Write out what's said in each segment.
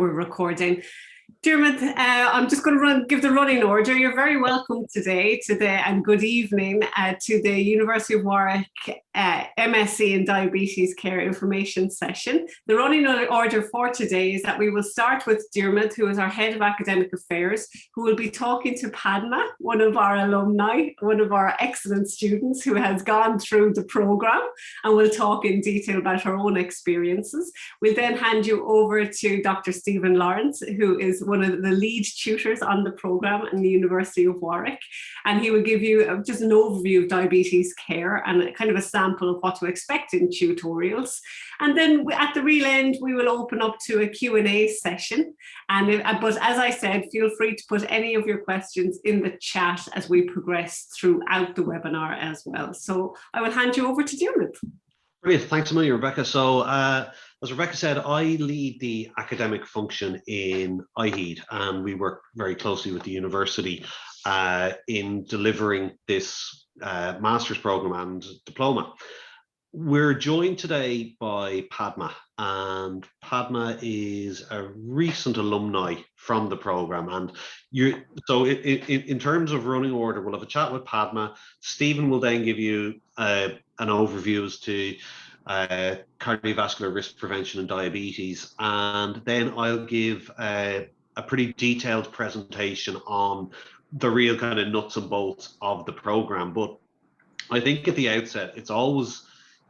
we're recording. Dermot, I'm just going to give the running order. You're very welcome today and good evening to the University of Warwick MSc in Diabetes Care Information Session. The running order for today is that we will start with Dermot, who is our Head of Academic Affairs, who will be talking to Padma, one of our alumni, one of our excellent students who has gone through the programme and will talk in detail about her own experiences. We'll then hand you over to Dr. Stephen Lawrence, who is one of the lead tutors on the programme in the University of Warwick, and he will give you just an overview of diabetes care and a kind of a sample of what to expect in tutorials. And then at the real end, we will open up to a Q&A session. But as I said, feel free to put any of your questions in the chat as we progress throughout the webinar as well. So I will hand you over to Dermot. Brilliant, thanks a million, Rebecca. So as Rebecca said, I lead the academic function in IHEED, and we work very closely with the university in delivering this master's program and diploma. We're joined today by Padma, and Padma is a recent alumni from the program. And so in terms of running order, we'll have a chat with Padma. Stephen will then give you an overview as to cardiovascular risk prevention and diabetes, and then I'll give a pretty detailed presentation on the real kind of nuts and bolts of the program. But I think at the outset, it's always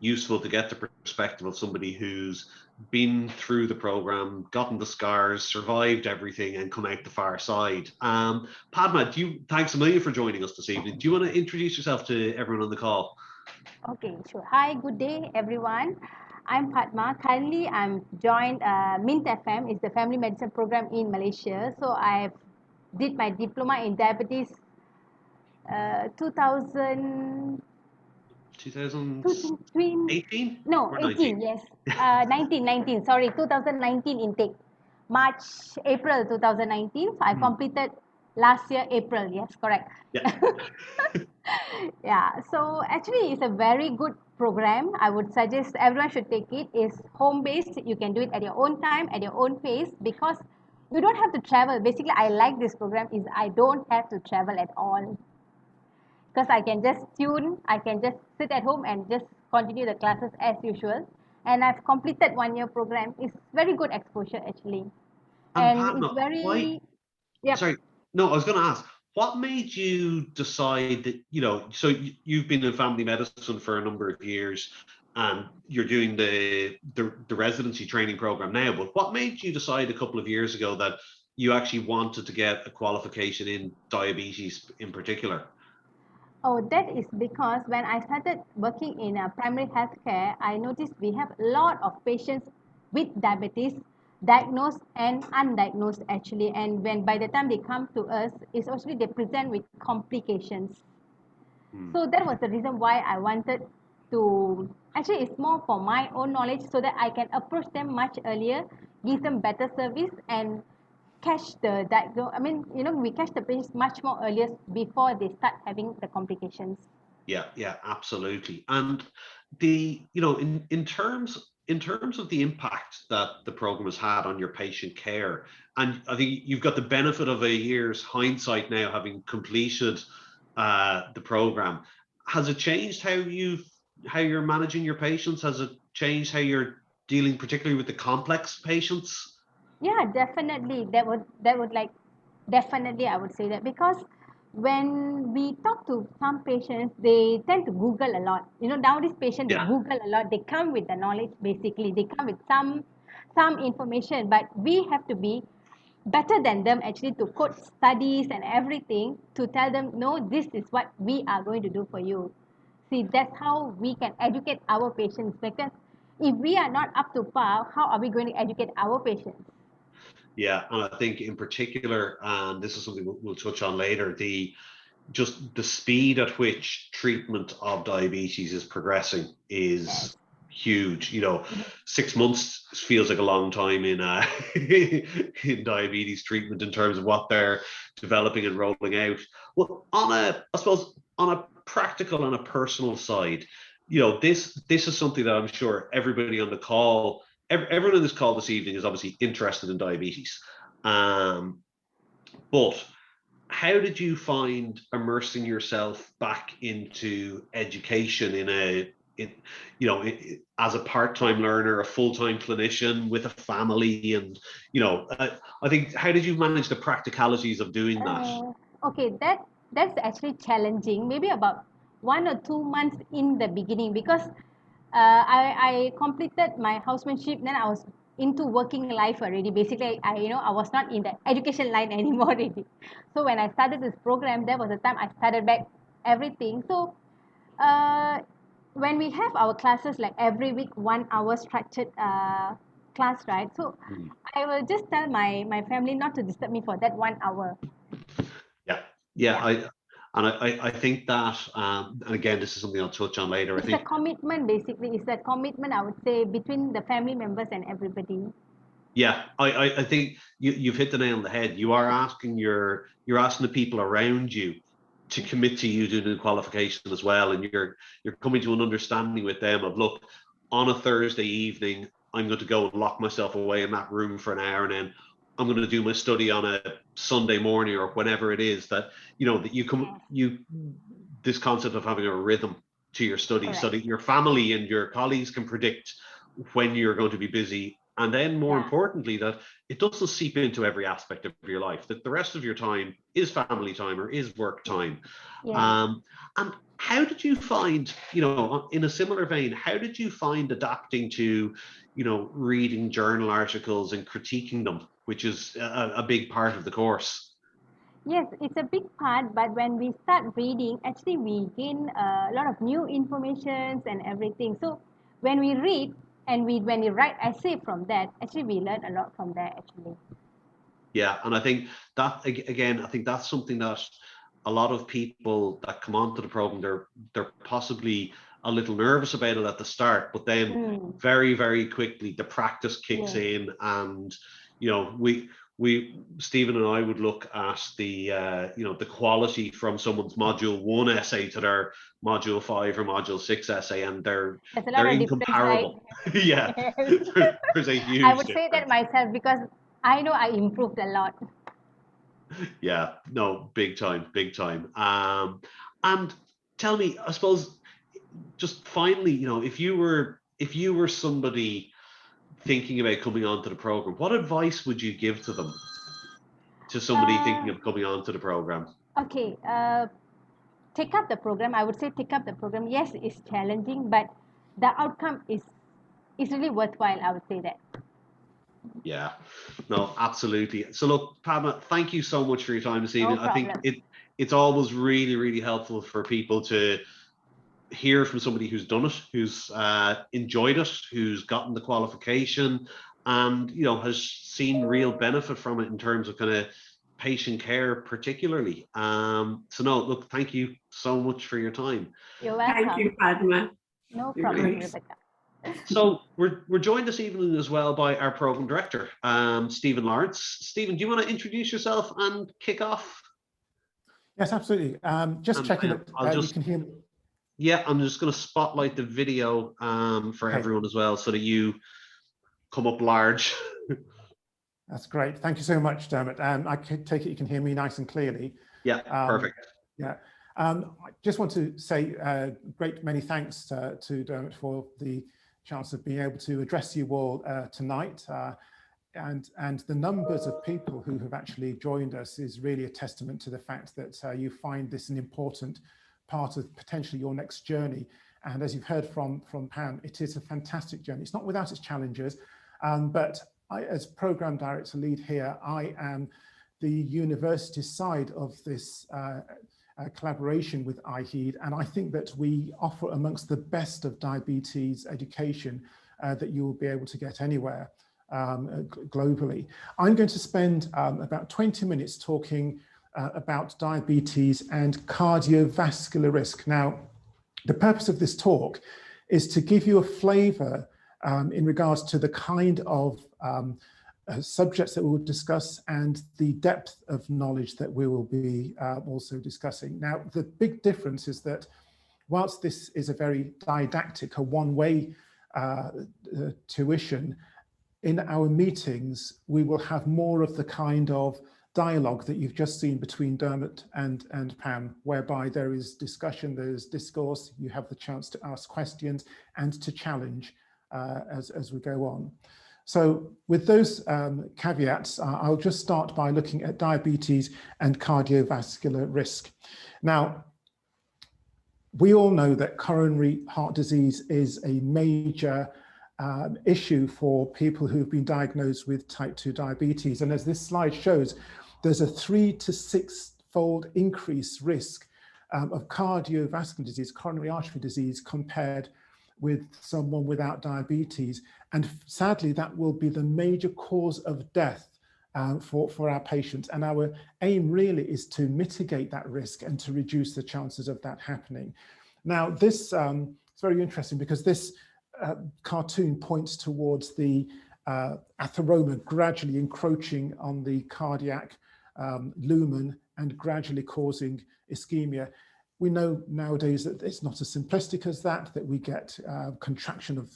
useful to get the perspective of somebody who's been through the program, gotten the scars, survived everything, and come out the far side. Padma, thanks a million for joining us this evening. Do you want to introduce yourself to everyone on the call? Okay, sure. Hi, good day, everyone. I'm Padma. Currently, I'm joined MINT FM, is the family medicine program in Malaysia. So I did my diploma in diabetes 2018? No, 18, yes. 19, sorry, 2019 intake. April 2019. So I completed last year, April, yes, correct. Yeah. Yeah, so actually it's a very good program. I would suggest everyone should take it. It's home-based. You can do it at your own time, at your own pace, because you don't have to travel. Basically, I like this program is I don't have to travel at all. Because I can just I can just sit at home and just continue the classes as usual. And I've completed 1-year program. It's very good exposure actually. And Padma, it's very... Yep. Sorry, no, I was going to ask, what made you decide that, so you've been in family medicine for a number of years and you're doing the residency training program now, but what made you decide a couple of years ago that you actually wanted to get a qualification in diabetes in particular? Oh, that is because when I started working in primary healthcare, I noticed we have a lot of patients with diabetes, diagnosed and undiagnosed actually. And by the time they come to us, it's actually they present with complications. So that was the reason why I wanted to, actually it's more for my own knowledge so that I can approach them much earlier, give them better service and catch the we catch the patients much more earlier before they start having the complications. Yeah, absolutely. And in terms of the impact that the program has had on your patient care, and I think you've got the benefit of a year's hindsight now, having completed the program. Has it changed how you're managing your patients? Has it changed how you're dealing particularly with the complex patients? Yeah, definitely. That would definitely I would say that, because when we talk to some patients, they tend to Google a lot. Nowadays patients they Google a lot. They come with the knowledge basically. They come with some information, but we have to be better than them actually to quote studies and everything to tell them, no, this is what we are going to do for you. See, that's how we can educate our patients, because if we are not up to par, how are we going to educate our patients? Yeah, and I think in particular, and this is something we'll touch on later, the speed at which treatment of diabetes is progressing is huge. 6 months feels like a long time in in diabetes treatment in terms of what they're developing and rolling out. Well, on a practical and a personal side, this is something that I'm sure everybody on the call everyone in this call this evening is obviously interested in diabetes. But how did you find immersing yourself back into education as a part-time learner, a full-time clinician with a family, and I think, how did you manage the practicalities of doing that? Okay, that's actually challenging. Maybe about 1 or 2 months in the beginning, because I completed my housemanship, then I was into working life already. Basically, I was not in the education line anymore already. So when I started this program, that was the time I started back everything. So uh, when we have our classes like every week, 1 hour structured class, right? So Mm. I will just tell my family not to disturb me for that 1 hour. Yeah, Yeah. I think that, and again, this is something I'll touch on later. I It's a think, commitment, basically. It's a commitment, I would say, between the family members and everybody. yeah, I think you've hit the nail on the head. You're asking the people around you to commit to you doing the qualification as well, and you're coming to an understanding with them of, look, on a Thursday evening, I'm going to go and lock myself away in that room for an hour, and then I'm going to do my study on a Sunday morning or whenever it is, that that this concept of having a rhythm to your studies, so Correct. that your family and your colleagues can predict when you're going to be busy, and then more Yeah. importantly, that it doesn't seep into every aspect of your life, that the rest of your time is family time or is work time. Yes. And how did you find, in a similar vein, how did you find adapting to, reading journal articles and critiquing them, which is a big part of the course? Yes, it's a big part, but when we start reading, actually we gain a lot of new informations and everything. So when we read and when we write essay from that, actually we learn a lot from there actually. Yeah, and I think that, again, I think that's something that a lot of people that come onto the program, they're possibly a little nervous about it at the start, but then Mm. very, very quickly the practice kicks Yes. in, and we Stephen and I would look at the quality from someone's module 1 essay to their module 5 or module 6 essay, and they're There's a lot they're of difference, right? incomparable. Yeah, Yes. there's a I huge would say that difference. myself because I know I improved a lot. Yeah, no, big time, big time. And tell me, I suppose, just finally, if you were somebody thinking about coming onto the program, what advice would you give to them, to somebody thinking Uh, of coming onto the program? okay. Take up the program. I would say take up the program. Yes, it's challenging, but the outcome is really worthwhile. I would say that. Yeah, no, absolutely. So look, Padma, thank you so much for your time this No evening. I think problem. it's always really, really helpful for people to hear from somebody who's done it, who's enjoyed it, who's gotten the qualification, and has seen real benefit from it in terms of kind of patient care, particularly. So no, look, thank you so much for your time. You're Thank welcome. you, Padma. No You're problem, great. Rebecca. So we're joined this evening as well by our program director, Stephen Lawrence. Stephen, do you want to introduce yourself and kick off? Yes, absolutely. Just And checking I'll that you just can hear me. Yeah, I'm just going to spotlight the video for Okay, everyone as well, so that you come up large. that's great. Thank you so much, Dermot. I take it you can hear me nice and clearly. Yeah, perfect. Yeah. I just want to say great many thanks to Dermot for the chance of being able to address you all tonight. And the numbers of people who have actually joined us is really a testament to the fact that you find this an important part of potentially your next journey. And as you've heard from Pam, it is a fantastic journey. It's not without its challenges, but I, as program director lead here, I am the university side of this collaboration with IHEED, and I think that we offer amongst the best of diabetes education that you will be able to get anywhere globally. I'm going to spend about 20 minutes talking about diabetes and cardiovascular risk. Now, the purpose of this talk is to give you a flavor in regards to the kind of subjects that we will discuss and the depth of knowledge that we will be also discussing. Now, the big difference is that whilst this is a very didactic, a one-way tuition, in our meetings, we will have more of the kind of dialogue that you've just seen between Dermot and Pam, whereby there is discussion, there's discourse, you have the chance to ask questions and to challenge as we go on. So with those caveats, I'll just start by looking at diabetes and cardiovascular risk. Now, we all know that coronary heart disease is a major issue for people who've been diagnosed with type 2 diabetes. And as this slide shows, there's a 3 to 6-fold increased risk of cardiovascular disease, coronary artery disease, compared with someone without diabetes. And sadly, that will be the major cause of death for our patients. And our aim really is to mitigate that risk and to reduce the chances of that happening. Now, this is very interesting because this cartoon points towards the atheroma gradually encroaching on the cardiac lumen and gradually causing ischemia. We know nowadays that it's not as simplistic as that we get contraction of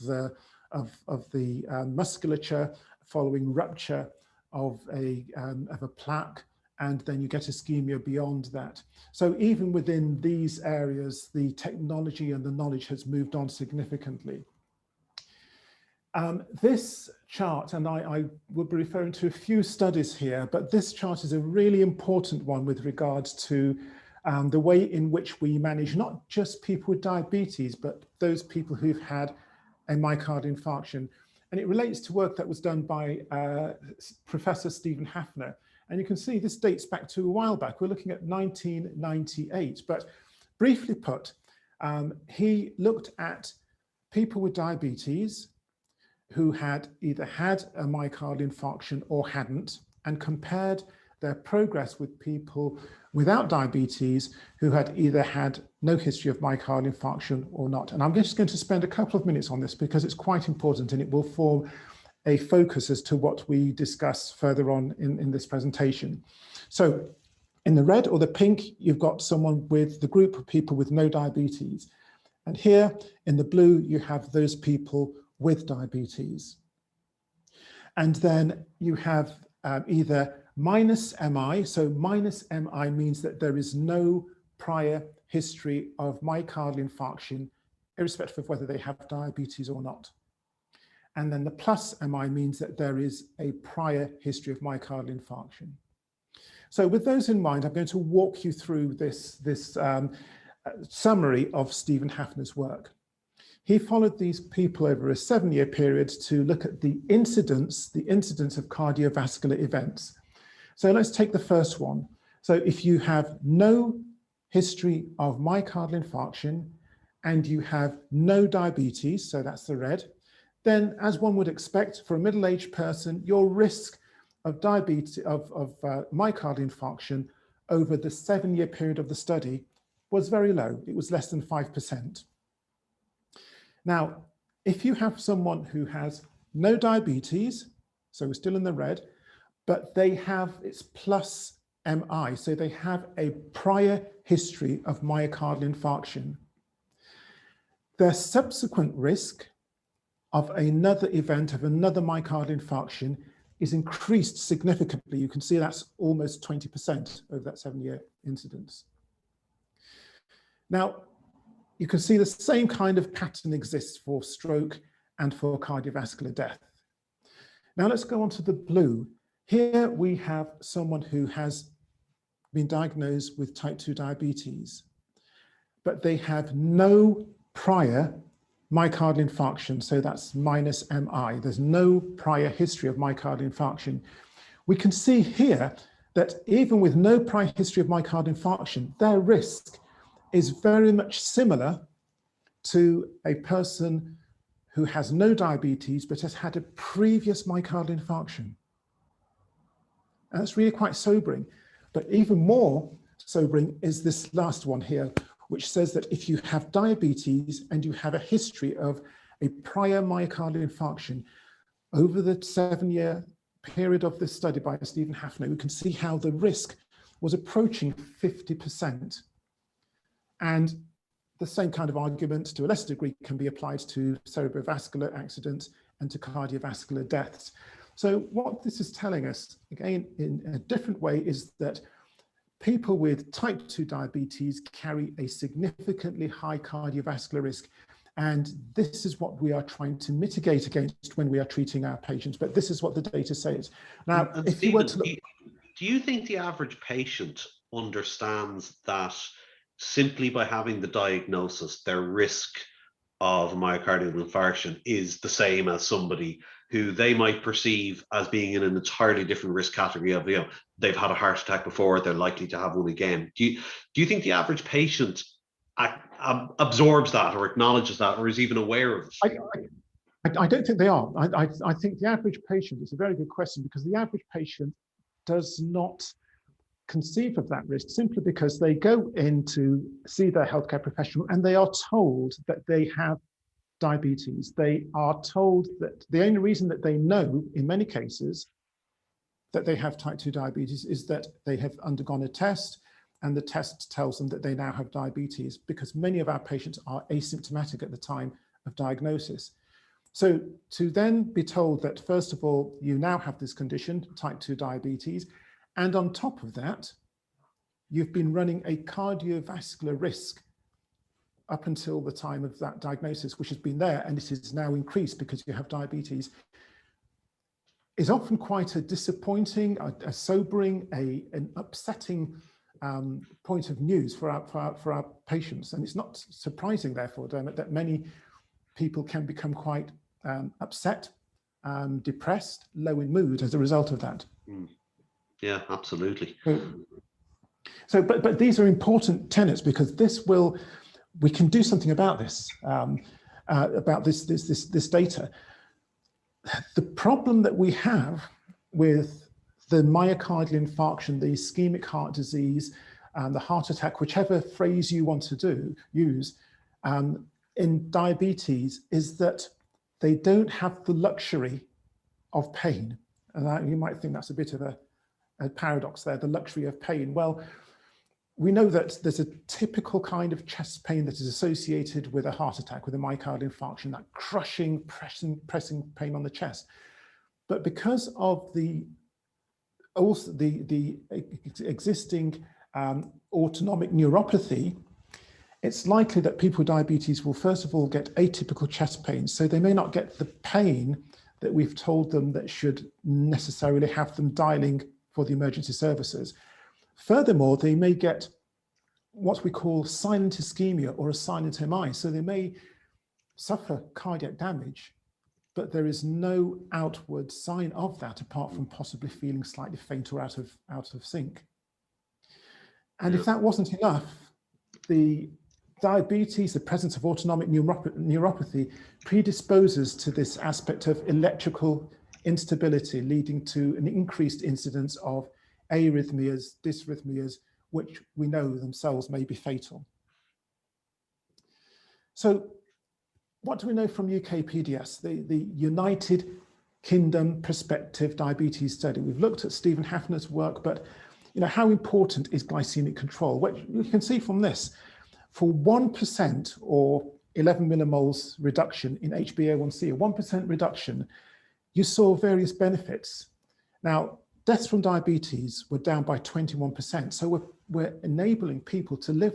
the musculature following rupture of a plaque, and then you get ischemia beyond that. So even within these areas, the technology and the knowledge has moved on significantly. This chart, and I will be referring to a few studies here, but this chart is a really important one with regards to the way in which we manage not just people with diabetes, but those people who've had a myocardial infarction. And it relates to work that was done by Professor Stephen Hafner. And you can see this dates back to a while back. We're looking at 1998, but briefly put, he looked at people with diabetes who had either had a myocardial infarction or hadn't, and compared their progress with people without diabetes who had either had no history of myocardial infarction or not. And I'm just going to spend a couple of minutes on this because it's quite important and it will form a focus as to what we discuss further on in this presentation. So in the red or the pink, you've got someone with the group of people with no diabetes. And here in the blue, you have those people with diabetes. And then you have either minus MI. So minus MI means that there is no prior history of myocardial infarction, irrespective of whether they have diabetes or not. And then the plus MI means that there is a prior history of myocardial infarction. So with those in mind, I'm going to walk you through this summary of Stephen Hafner's work. He followed these people over a 7-year period to look at the incidence of cardiovascular events. So let's take the first one. So if you have no history of myocardial infarction and you have no diabetes, so that's the red, then as one would expect for a middle-aged person, your risk of diabetes, of myocardial infarction over the 7-year period of the study was very low. It was less than 5%. Now, if you have someone who has no diabetes, so we're still in the red, but they have its plus MI, so they have a prior history of myocardial infarction, their subsequent risk of another event, of another myocardial infarction, is increased significantly. You can see that's almost 20% over that 7-year incidence. Now, you can see the same kind of pattern exists for stroke and for cardiovascular death. Now let's go on to the blue. Here we have someone who has been diagnosed with type 2 diabetes, but they have no prior myocardial infarction, so that's minus MI. There's no prior history of myocardial infarction. We can see here that even with no prior history of myocardial infarction, their risk is very much similar to a person who has no diabetes but has had a previous myocardial infarction. And that's really quite sobering. But even more sobering is this last one here, which says that if you have diabetes and you have a history of a prior myocardial infarction, over the 7-year period of this study by Stephen Hafner, we can see how the risk was approaching 50%. And the same kind of argument, to a lesser degree, can be applied to cerebrovascular accidents and to cardiovascular deaths. So what this is telling us, again, in a different way, is that people with type 2 diabetes carry a significantly high cardiovascular risk. And this is what we are trying to mitigate against when we are treating our patients. But this is what the data says. Now, and if Stephen, you were to look, do you think the average patient understands that simply by having the diagnosis, their risk of myocardial infarction is the same as somebody who they might perceive as being in an entirely different risk category of, you know, they've had a heart attack before, they're likely to have one again? Do you think the average patient absorbs that or acknowledges that or is even aware of it? I don't think they are. I think the average patient, it's a very good question, because the average patient does not conceive of that risk simply because they go in to see their healthcare professional and they are told that they have diabetes. They are told that the only reason that they know, in many cases, that they have type 2 diabetes is that they have undergone a test and the test tells them that they now have diabetes, because many of our patients are asymptomatic at the time of diagnosis. So to then be told that, first of all, you now have this condition, type 2 diabetes, and on top of that, you've been running a cardiovascular risk up until the time of that diagnosis, which has been there, and it is now increased because you have diabetes, is often quite a disappointing, a sobering, an upsetting point of news for our patients. And it's not surprising, therefore, Dermot, that many people can become quite upset, depressed, low in mood as a result of that. Yeah, absolutely. So, but these are important tenets, because we can do something about this, this data. The problem that we have with the myocardial infarction, the ischemic heart disease, the heart attack, whichever phrase you want to use, in diabetes, is that they don't have the luxury of pain. And you might think that's a bit of a paradox there, the luxury of pain. Well, we know that there's a typical kind of chest pain that is associated with a heart attack, with a myocardial infarction, that crushing, pressing pain on the chest. But because of the existing autonomic neuropathy, it's likely that people with diabetes will first of all get atypical chest pain. So they may not get the pain that we've told them that should necessarily have them dialing for the emergency services. Furthermore, they may get what we call silent ischemia or a silent MI. So they may suffer cardiac damage, but there is no outward sign of that apart from possibly feeling slightly faint or out of sync. And if that wasn't enough, the diabetes, the presence of autonomic neuropathy, predisposes to this aspect of electrical instability, leading to an increased incidence of arrhythmias, dysrhythmias, which we know themselves may be fatal. So what do we know from UK PDS, the United Kingdom Prospective Diabetes Study? We've looked at Stephen Hafner's work, but how important is glycemic control? What you can see from this, for 1% or 11 millimoles reduction in HbA1c, a 1% reduction, you saw various benefits. Now, deaths from diabetes were down by 21%. So we're enabling people to live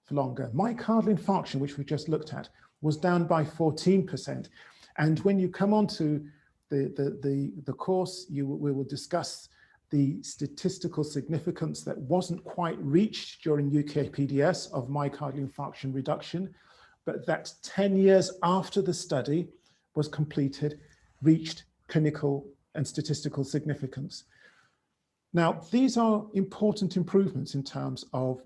for longer. Myocardial infarction, which we just looked at, was down by 14%. And when you come on to the course, we will discuss the statistical significance that wasn't quite reached during UK PDS of myocardial infarction reduction, but that 10 years after the study was completed, reached clinical and statistical significance. Now, these are important improvements in terms of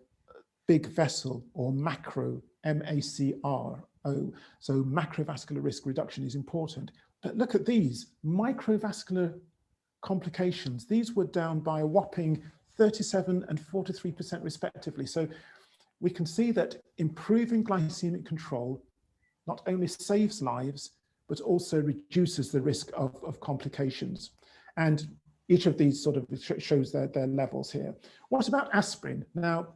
big vessel or macro, MACRO. So macrovascular risk reduction is important. But look at these microvascular complications. These were down by a whopping 37% and 43% respectively. So we can see that improving glycemic control not only saves lives, but also reduces the risk of complications. And each of these sort of shows their levels here. What about aspirin? Now,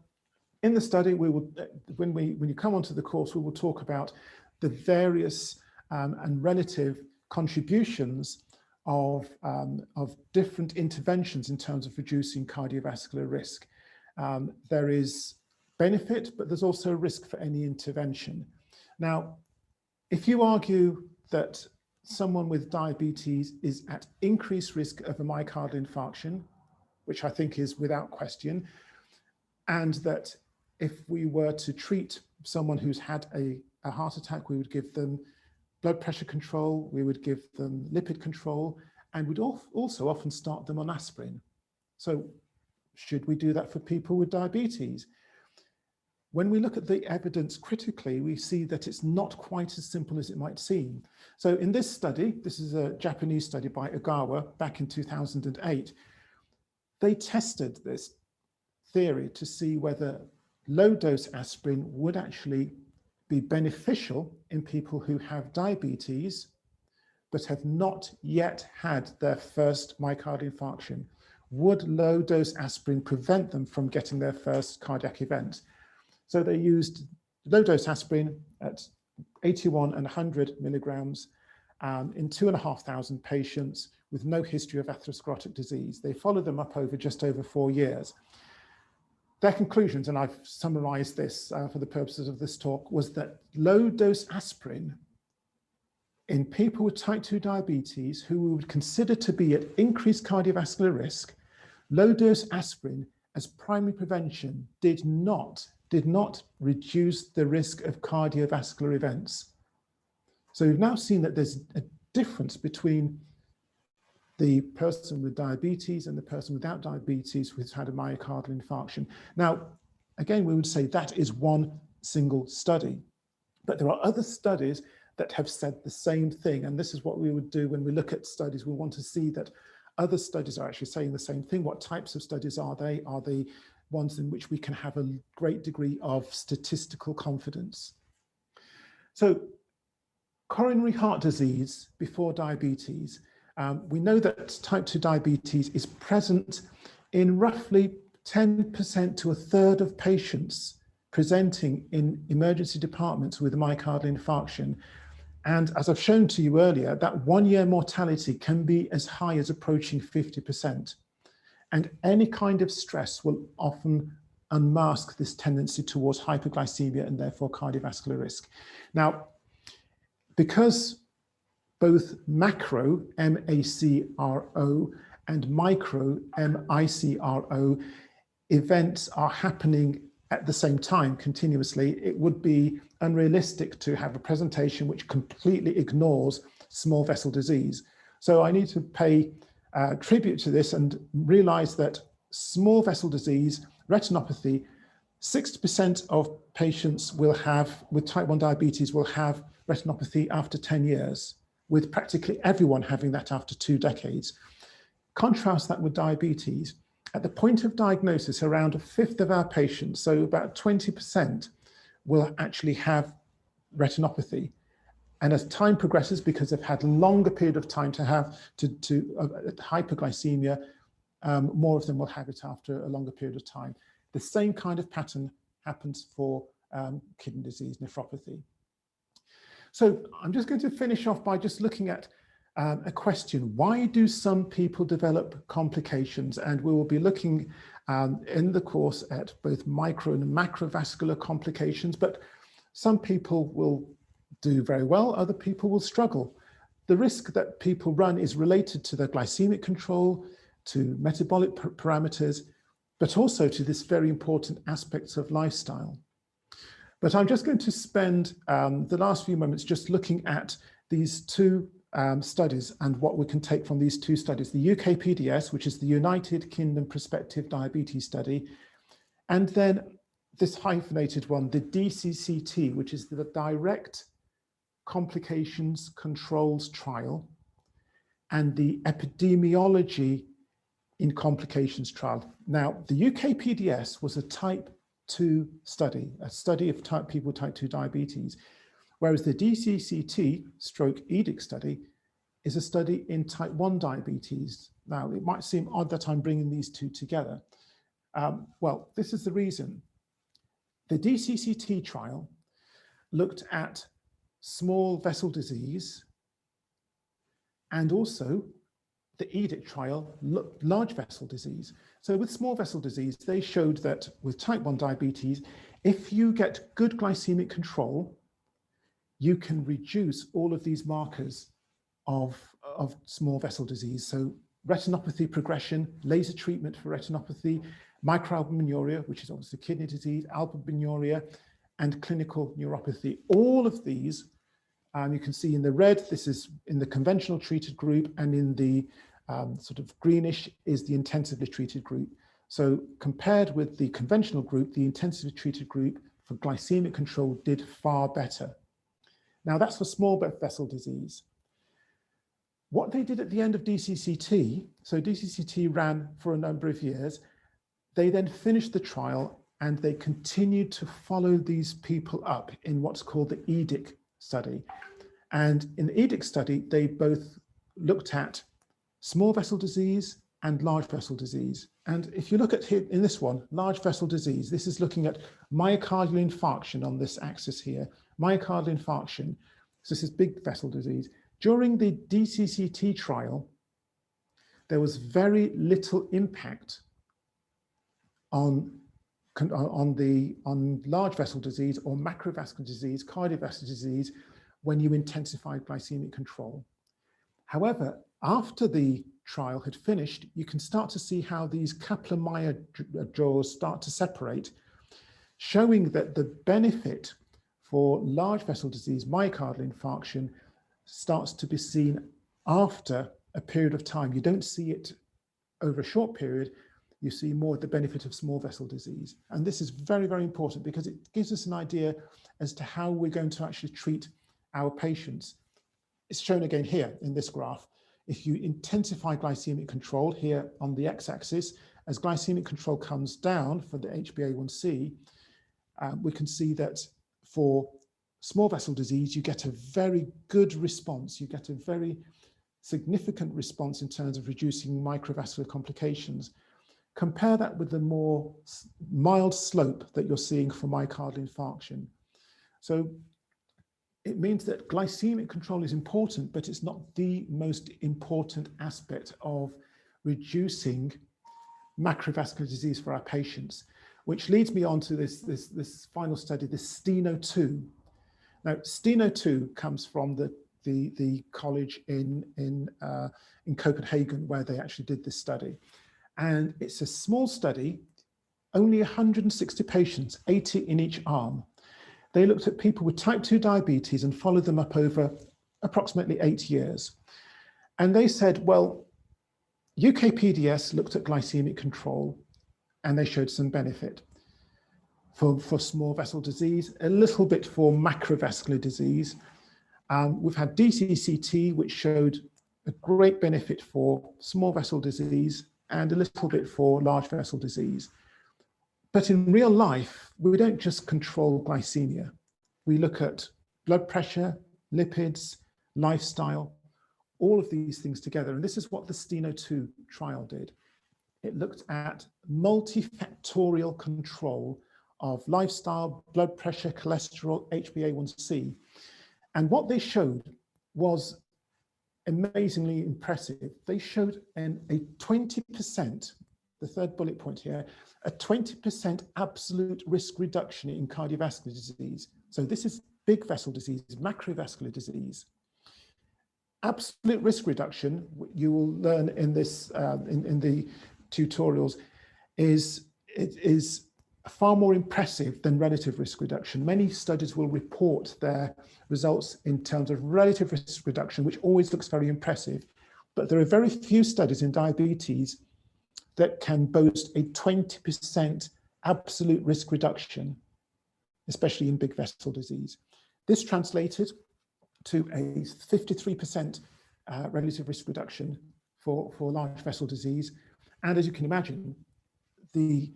in the study, we will, when you come onto the course, we will talk about the various and relative contributions of different interventions in terms of reducing cardiovascular risk. There is benefit, but there's also risk for any intervention. Now, if you argue that someone with diabetes is at increased risk of a myocardial infarction, which I think is without question, and that if we were to treat someone who's had a heart attack, we would give them blood pressure control, we would give them lipid control, and we'd also often start them on aspirin. So should we do that for people with diabetes? When we look at the evidence critically, we see that it's not quite as simple as it might seem. So in this study, this is a Japanese study by Ogawa back in 2008, they tested this theory to see whether low-dose aspirin would actually be beneficial in people who have diabetes, but have not yet had their first myocardial infarction. Would low-dose aspirin prevent them from getting their first cardiac event? So they used low-dose aspirin at 81 and 100 milligrams in 2,500 patients with no history of atherosclerotic disease. They followed them up over just over 4 years. Their conclusions, and I've summarized this for the purposes of this talk, was that low-dose aspirin in people with type 2 diabetes who we would consider to be at increased cardiovascular risk, low-dose aspirin as primary prevention did not reduce the risk of cardiovascular events. So we've now seen that there's a difference between the person with diabetes and the person without diabetes who's had a myocardial infarction. Now, again, we would say that is one single study, but there are other studies that have said the same thing. And this is what we would do when we look at studies. We want to see that other studies are actually saying the same thing. What types of studies are they? Are they ones in which we can have a great degree of statistical confidence? So coronary heart disease before diabetes. We know that type 2 diabetes is present in roughly 10% to a third of patients presenting in emergency departments with a myocardial infarction. And as I've shown to you earlier, that 1-year mortality can be as high as approaching 50%. And any kind of stress will often unmask this tendency towards hyperglycemia and therefore cardiovascular risk. Now, because both macro, M-A-C-R-O, and micro, M-I-C-R-O, events are happening at the same time continuously, it would be unrealistic to have a presentation which completely ignores small vessel disease. So I need to pay tribute to this and realize that small vessel disease, retinopathy, 60% of patients will have, with type 1 diabetes, will have retinopathy after 10 years, with practically everyone having that after 2 decades. Contrast that with diabetes. At the point of diagnosis, around 1/5 of our patients, so about 20%, will actually have retinopathy. And as time progresses, because they've had a longer period of time to have hyperglycemia, more of them will have it after a longer period of time. The same kind of pattern happens for kidney disease, nephropathy. So I'm just going to finish off by just looking at a question. Why do some people develop complications? And we will be looking in the course at both micro and macrovascular complications, but some people will do very well, other people will struggle. The risk that people run is related to their glycemic control, to metabolic parameters, but also to this very important aspects of lifestyle. But I'm just going to spend the last few moments just looking at these two studies and what we can take from these two studies, the UK-PDS, which is the United Kingdom Prospective Diabetes Study, and then this hyphenated one, the DCCT, which is the Direct Complications Controls Trial, and the Epidemiology in Complications Trial. Now, the UK-PDS was a type 2 study, a study of people with type 2 diabetes, whereas the DCCT stroke EDIC study is a study in type 1 diabetes. Now, it might seem odd that I'm bringing these two together. Well, this is the reason. The DCCT trial looked at small vessel disease and also the EDIC trial looked large vessel disease. So with small vessel disease, they showed that with type 1 diabetes, if you get good glycemic control, you can reduce all of these markers of small vessel disease. So retinopathy progression, laser treatment for retinopathy, microalbuminuria, which is obviously kidney disease, albuminuria, and clinical neuropathy. All of these, you can see in the red, this is in the conventional treated group, and in the sort of greenish is the intensively treated group. So compared with the conventional group, the intensively treated group for glycemic control did far better. Now that's for small vessel disease. What they did at the end of DCCT, so DCCT ran for a number of years, they then finished the trial and they continued to follow these people up in what's called the EDIC study. And in the EDIC study, they both looked at small vessel disease and large vessel disease. And if you look at here in this one, large vessel disease, this is looking at myocardial infarction on this axis here, myocardial infarction. So this is big vessel disease. During the DCCT trial, there was very little impact on large vessel disease or macrovascular disease, cardiovascular disease, when you intensified glycemic control. However, after the trial had finished, you can start to see how these Kaplan-Meier draws start to separate, showing that the benefit for large vessel disease, myocardial infarction, starts to be seen after a period of time. You don't see it over a short period, you see more the benefit of small vessel disease. And this is very, very important because it gives us an idea as to how we're going to actually treat our patients. It's shown again here in this graph. If you intensify glycemic control here on the x-axis, as glycemic control comes down for the HbA1c, we can see that for small vessel disease, you get a very good response. You get a very significant response in terms of reducing microvascular complications. Compare that with the more mild slope that you're seeing for myocardial infarction. So it means that glycemic control is important, but it's not the most important aspect of reducing macrovascular disease for our patients, which leads me on to this final study, the STENO2. Now, STENO2 comes from the college in Copenhagen, where they actually did this study. And it's a small study, only 160 patients, 80 in each arm. They looked at people with type 2 diabetes and followed them up over approximately 8 years. And they said, well, UKPDS looked at glycemic control and they showed some benefit for small vessel disease, a little bit for macrovascular disease. We've had DCCT, which showed a great benefit for small vessel disease and a little bit for large vessel disease. But in real life, we don't just control glycemia. We look at blood pressure, lipids, lifestyle, all of these things together. And this is what the STENO2 trial did. It looked at multifactorial control of lifestyle, blood pressure, cholesterol, HbA1c. And what they showed was amazingly impressive. They showed a 20%, the third bullet point here, a 20% absolute risk reduction in cardiovascular disease. So this is big vessel disease, macrovascular disease. Absolute risk reduction, you will learn in this in the tutorials, is far more impressive than relative risk reduction. Many studies will report their results in terms of relative risk reduction, which always looks very impressive. But there are very few studies in diabetes that can boast a 20% absolute risk reduction, especially in big vessel disease. This translated to a 53% relative risk reduction for large vessel disease. And as you can imagine, the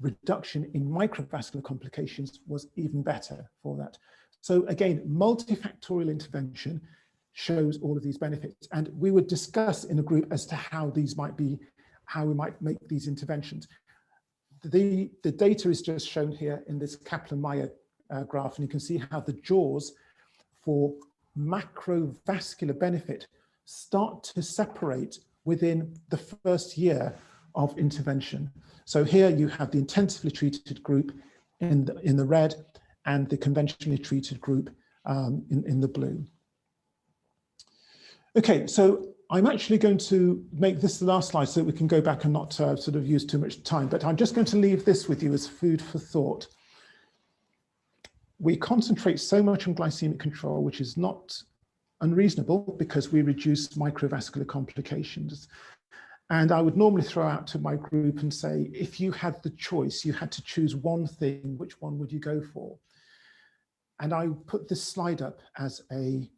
reduction in microvascular complications was even better for that. So again, multifactorial intervention shows all of these benefits. And we would discuss in a group as to how these might be, how we might make these interventions. The data is just shown here in this Kaplan-Meier graph, and you can see how the jaws for macrovascular benefit start to separate within the first year of intervention. So here you have the intensively treated group in the red and the conventionally treated group in the blue. Okay, so I'm actually going to make this the last slide so that we can go back and not sort of use too much time, but I'm just going to leave this with you as food for thought. We concentrate so much on glycemic control, which is not unreasonable because we reduce microvascular complications. And I would normally throw out to my group and say, if you had the choice, you had to choose one thing, which one would you go for? And I put this slide up as a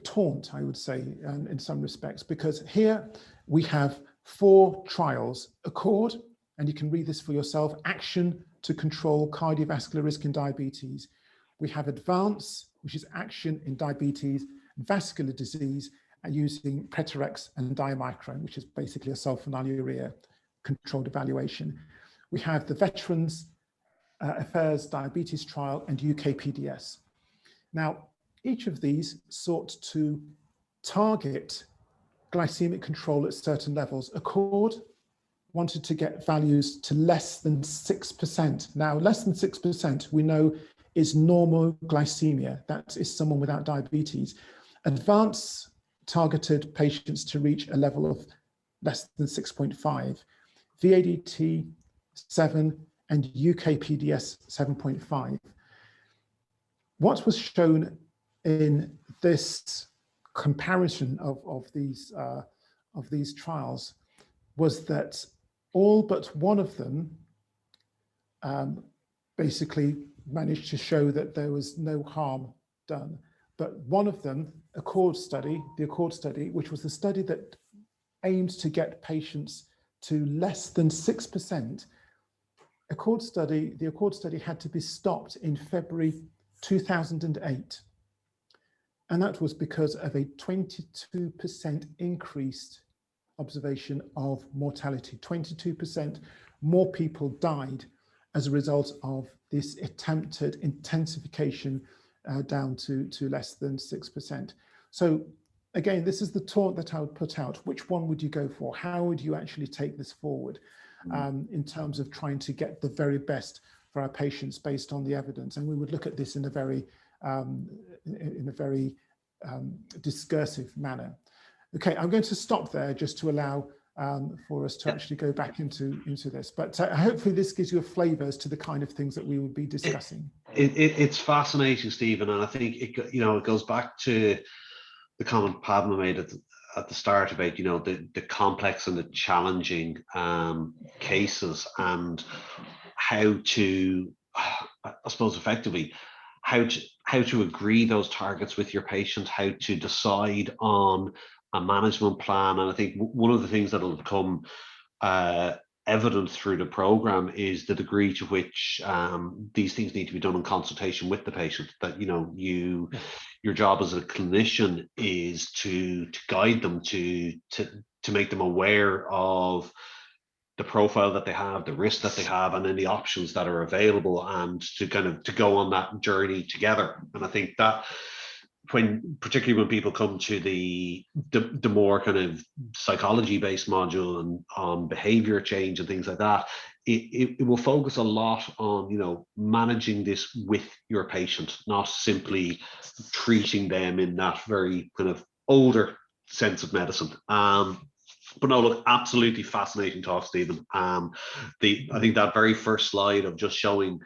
taunt, I would say, in some respects, because here we have 4 trials: ACCORD, and you can read this for yourself, Action to Control Cardiovascular Risk in Diabetes. We have ADVANCE, which is Action in Diabetes, Vascular Disease, and using Pretarex and diamicrone, which is basically a sulfonylurea controlled evaluation. We have the Veterans Affairs Diabetes Trial and UK-PDS. Now, each of these sought to target glycemic control at certain levels. ACCORD wanted to get values to less than 6%. Now, less than 6% we know is normal glycemia. That is someone without diabetes. ADVANCE targeted patients to reach a level of less than 6.5. VADT 7 and UK-PDS 7.5. What was shown in this comparison of these trials was that all but one of them basically managed to show that there was no harm done. But one of them, the ACCORD study, which was the study that aimed to get patients to less than 6%, the ACCORD study had to be stopped in February 2008. And that was because of a 22% increased observation of mortality. 22% more people died as a result of this attempted intensification down to less than 6%. So again, this is the taunt that I would put out. Which one would you go for? How would you actually take this forward in terms of trying to get the very best for our patients based on the evidence? And we would look at this in a very discursive manner. Okay, I'm going to stop there just to allow for us to actually go back into this. But hopefully this gives you a flavour as to the kind of things that we will be discussing. It's fascinating, Stephen, and I think it goes back to the comment Padma made at the start about the complex and the challenging cases, and how to, I suppose, effectively how to agree those targets with your patient, how to decide on a management plan. And I think one of the things that will become evident through the program is the degree to which these things need to be done in consultation with the patient. That your job as a clinician is to guide them, to make them aware of the profile that they have, the risk that they have, and then the options that are available, and to go on that journey together. And I think that particularly when people come to the more kind of psychology-based module and on behavior change and things like that, it will focus a lot on managing this with your patient, not simply treating them in that very kind of older sense of medicine. But no, look, absolutely fascinating talk, Stephen. I think that very first slide of just showing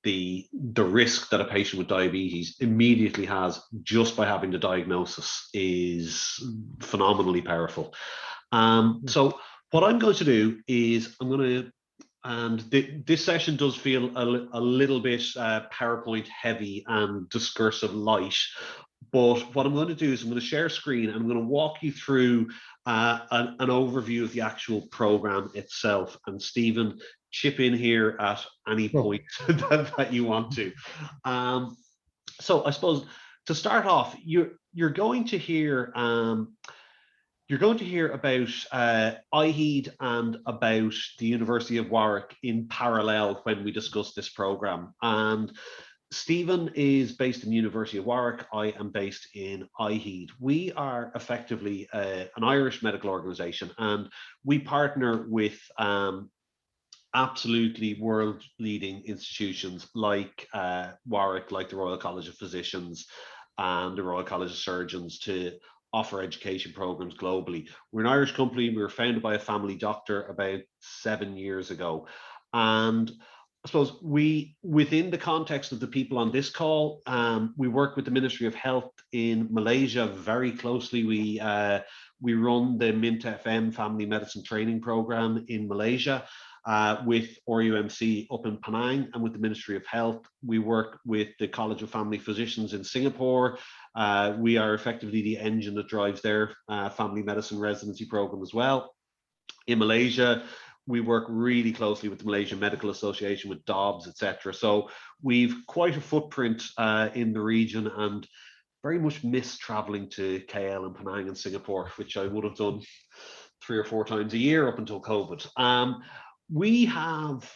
the risk that a patient with diabetes immediately has just by having the diagnosis is phenomenally powerful. So what I'm going to do is this session does feel a little bit PowerPoint heavy and discursive light. But what I'm going to do is I'm going to share screen and I'm going to walk you through an overview of the actual program itself. And Stephen, chip in here at any point that you want to. So I suppose to start off, you're going to hear about IHEED and about the University of Warwick in parallel when we discuss this program. And Stephen is based in the University of Warwick. I am based in IHEED. We are effectively an Irish medical organisation, and we partner with absolutely world-leading institutions like Warwick, like the Royal College of Physicians and the Royal College of Surgeons, to offer education programs globally. We're an Irish company. We were founded by a family doctor about 7 years ago. And I suppose within the context of the people on this call, we work with the Ministry of Health in Malaysia very closely. We run the MINT FM Family Medicine Training Program in Malaysia with RUMC up in Penang, and with the Ministry of Health. We work with the College of Family Physicians in Singapore. We are effectively the engine that drives their family medicine residency program as well. In Malaysia, we work really closely with the Malaysian Medical Association, with DOBS, etc. So we've quite a footprint in the region, and very much miss traveling to KL and Penang and Singapore, which I would have done 3 or 4 times a year up until COVID. We have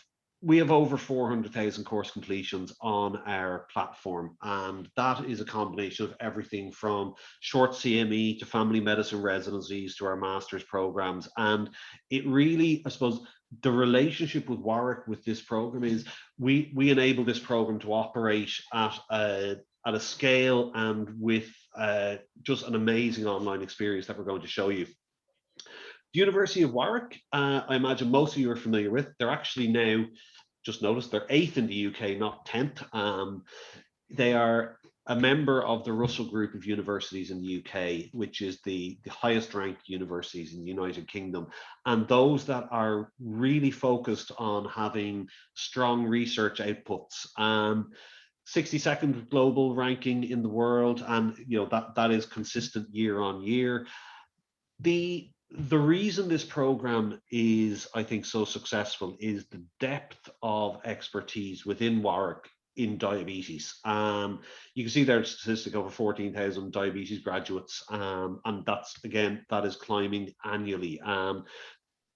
over 400,000 course completions on our platform, and that is a combination of everything from short CME to family medicine residencies to our master's programs. And it really, I suppose, the relationship with Warwick with this program is we enable this program to operate at a scale and with just an amazing online experience that we're going to show you. The University of Warwick, I imagine most of you are familiar with. They're actually now, just noticed, they're 8th in the UK, not 10th. They are a member of the Russell Group of universities in the UK, which is the highest ranked universities in the United Kingdom, and those that are really focused on having strong research outputs. 62nd global ranking in the world, and that is consistent year on year. The reason this program is, I think, so successful is the depth of expertise within Warwick in diabetes. You can see there's a statistic over 14,000 diabetes graduates, and that is climbing annually.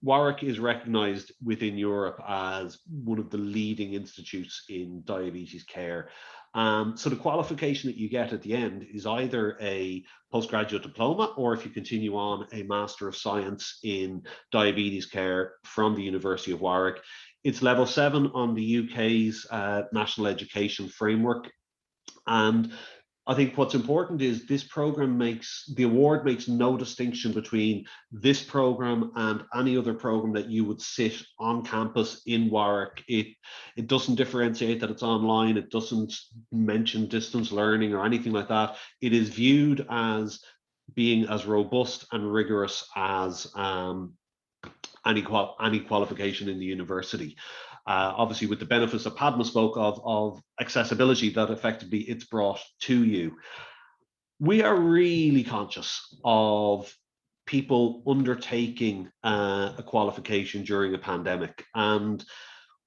Warwick is recognised within Europe as one of the leading institutes in diabetes care. So the qualification that you get at the end is either a postgraduate diploma, or if you continue on, a Master of Science in Diabetes Care from the University of Warwick. It's level 7 on the UK's National Education Framework. And I think what's important is this program the award makes no distinction between this program and any other program that you would sit on campus in Warwick. It doesn't differentiate that it's online. It doesn't mention distance learning or anything like that. It is viewed as being as robust and rigorous as any qualification in the university. Obviously, with the benefits that Padma spoke of accessibility that effectively it's brought to you. We are really conscious of people undertaking a qualification during a pandemic. And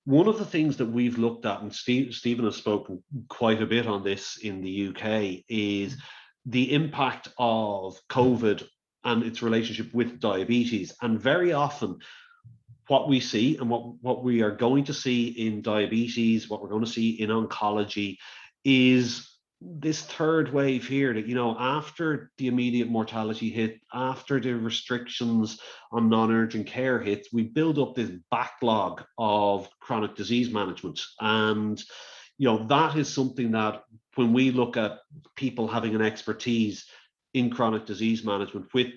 one of the things that we've looked at, and Stephen has spoken quite a bit on this in the UK, is the impact of COVID and its relationship with diabetes. And very often, what we see and what we are going to see in diabetes, what we're going to see in oncology, is this third wave here that, after the immediate mortality hit, after the restrictions on non-urgent care hits, we build up this backlog of chronic disease management. And, that is something that when we look at people having an expertise in chronic disease management, which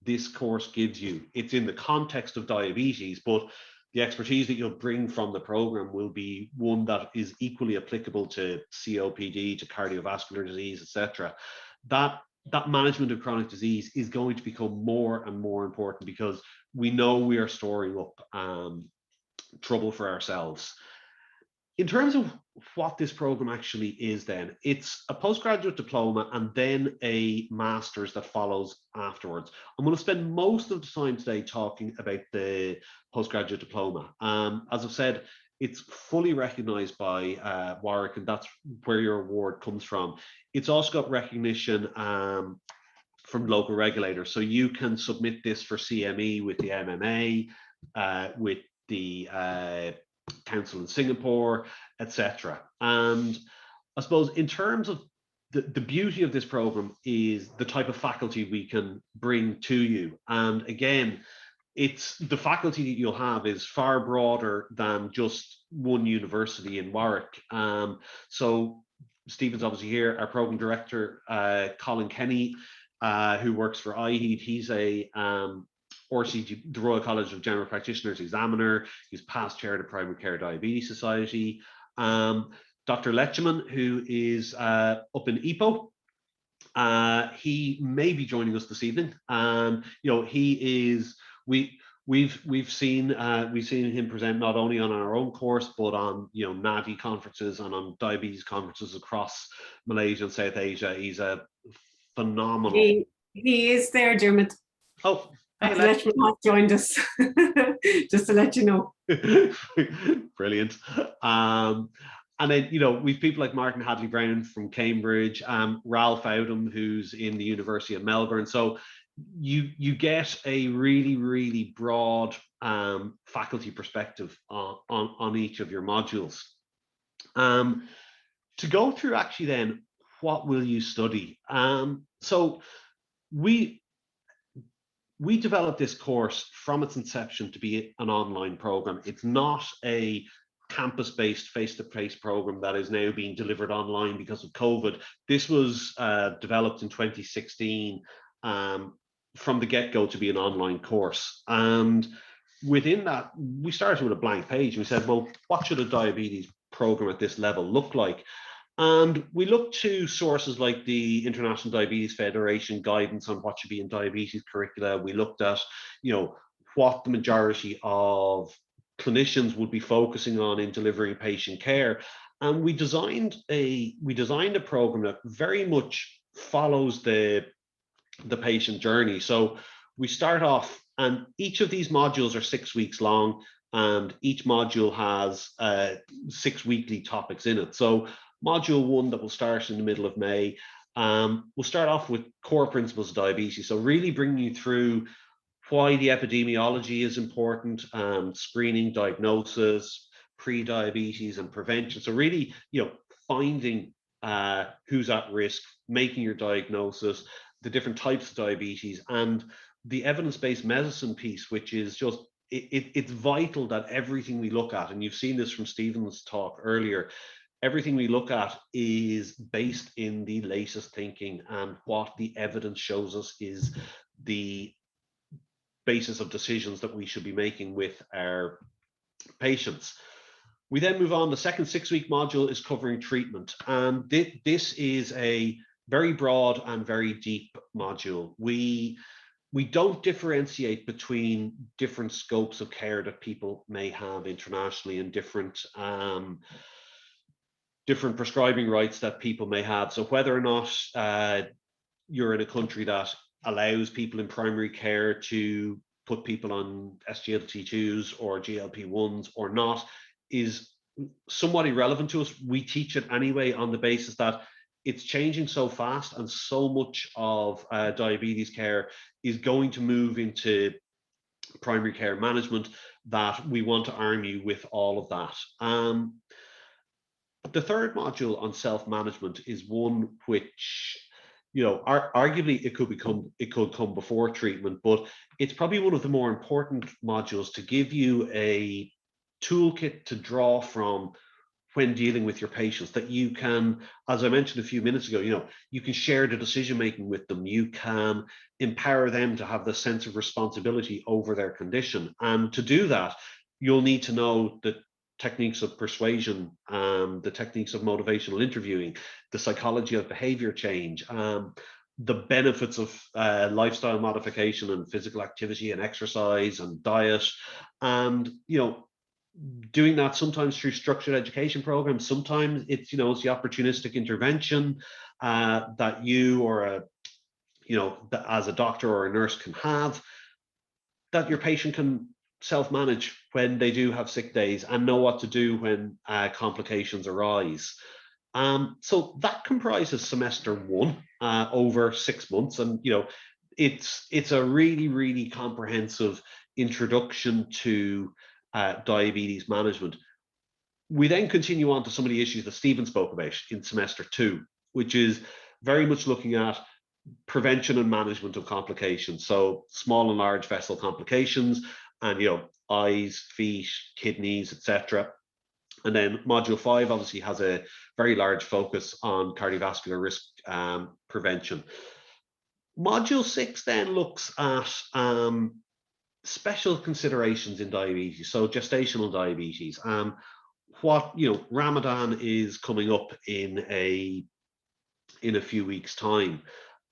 this course gives you, it's in the context of diabetes, but the expertise that you'll bring from the program will be one that is equally applicable to COPD, to cardiovascular disease, etc. That management of chronic disease is going to become more and more important, because we know we are storing up trouble for ourselves. In terms of what this program actually is, then, it's a postgraduate diploma and then a master's that follows afterwards. I'm going to spend most of the time today talking about the postgraduate diploma. As I've said, it's fully recognised by Warwick, and that's where your award comes from. It's also got recognition from local regulators. So you can submit this for CME with the MMA, with the Council in Singapore, etc. And I suppose in terms of the beauty of this program is the type of faculty we can bring to you. And again, it's the faculty that you'll have is far broader than just one university in Warwick. So Stephen's obviously here, our program director, Colin Kenny, who works for IHED. He's a RCG, the Royal College of General Practitioners examiner. He's past chair of the Primary Care Diabetes Society. Dr. Letchman, who is up in EPO, he may be joining us this evening. He is we've seen him present not only on our own course but on NADI conferences and on diabetes conferences across Malaysia and South Asia. He's a phenomenal. He is there, Dermot. Oh, hey, Letchman has joined us. Just to let you know. Brilliant. And then, we've people like Martin Hadley Brown from Cambridge, Ralph Oudham, who's in the University of Melbourne. So you get a really, really broad faculty perspective on each of your modules. To go through actually then, what will you study? So we developed this course from its inception to be an online program. It's not a campus-based face-to-face program that is now being delivered online because of COVID. This was developed in 2016 from the get-go to be an online course. And within that, we started with a blank page. We said, well, what should a diabetes program at this level look like? And we looked to sources like the International Diabetes Federation guidance on what should be in diabetes curricula. We looked at, what the majority of clinicians would be focusing on in delivering patient care, and we designed a program that very much follows the patient journey. So we start off, and each of these modules are 6 weeks long, and each module has 6 weekly topics in it. So module 1 that will start in the middle of May, we'll start off with core principles of diabetes. So really bringing you through why the epidemiology is important, screening, diagnosis, pre-diabetes and prevention. So really, finding who's at risk, making your diagnosis, the different types of diabetes, and the evidence-based medicine piece, which is just, it's vital that everything we look at, and you've seen this from Stephen's talk earlier, everything we look at is based in the latest thinking, and what the evidence shows us is the basis of decisions that we should be making with our patients. We then move on. The second 6-week module is covering treatment, and this is a very broad and very deep module. We don't differentiate between different scopes of care that people may have internationally, and different prescribing rights that people may have. So whether or not you're in a country that allows people in primary care to put people on SGLT2s or GLP-1s or not is somewhat irrelevant to us. We teach it anyway on the basis that it's changing so fast, and so much of diabetes care is going to move into primary care management, that we want to arm you with all of that. The third module on self-management is one which, arguably it could come before treatment, but it's probably one of the more important modules to give you a toolkit to draw from when dealing with your patients, that you can, as I mentioned a few minutes ago, you can share the decision making with them. You can empower them to have the sense of responsibility over their condition, and to do that, you'll need to know the techniques of persuasion, the techniques of motivational interviewing, the psychology of behavior change, the benefits of lifestyle modification and physical activity and exercise and diet, and doing that sometimes through structured education programs. Sometimes it's it's the opportunistic intervention that you or as a doctor or a nurse can have, that your patient can self-manage when they do have sick days and know what to do when complications arise. So that comprises semester 1 over 6 months, and it's a really, really comprehensive introduction to diabetes management. We then continue on to some of the issues that Stephen spoke about in semester 2, which is very much looking at prevention and management of complications. So small and large vessel complications, and eyes, feet, kidneys, etc. And then module 5 obviously has a very large focus on cardiovascular risk prevention. Module 6 then looks at special considerations in diabetes, so gestational diabetes. Ramadan is coming up in a few weeks' time,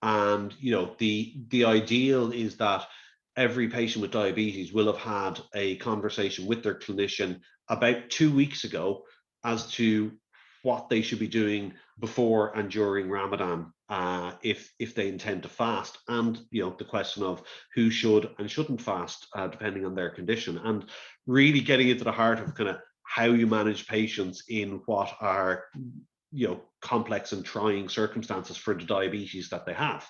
and the ideal is that every patient with diabetes will have had a conversation with their clinician about 2 weeks ago as to what they should be doing before and during Ramadan, if they intend to fast, and the question of who should and shouldn't fast depending on their condition, and really getting into the heart of kind of how you manage patients in what are complex and trying circumstances for the diabetes that they have.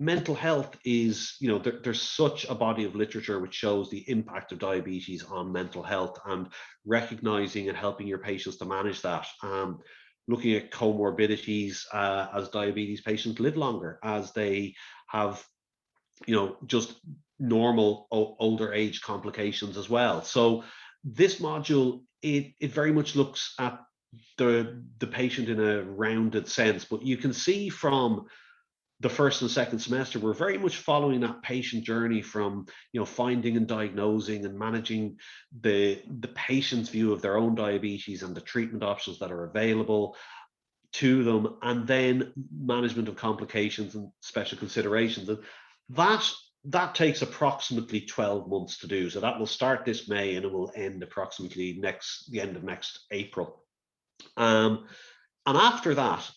Mental health is, there's such a body of literature which shows the impact of diabetes on mental health, and recognizing and helping your patients to manage that. Looking at comorbidities as diabetes patients live longer, as they have, just normal older age complications as well. So this module, it very much looks at the patient in a rounded sense, but you can see from the first and second semester, we're very much following that patient journey from, finding and diagnosing and managing the patient's view of their own diabetes and the treatment options that are available to them, and then management of complications and special considerations. And that takes approximately 12 months to do. So that will start this May and it will end approximately the end of next April. And after that,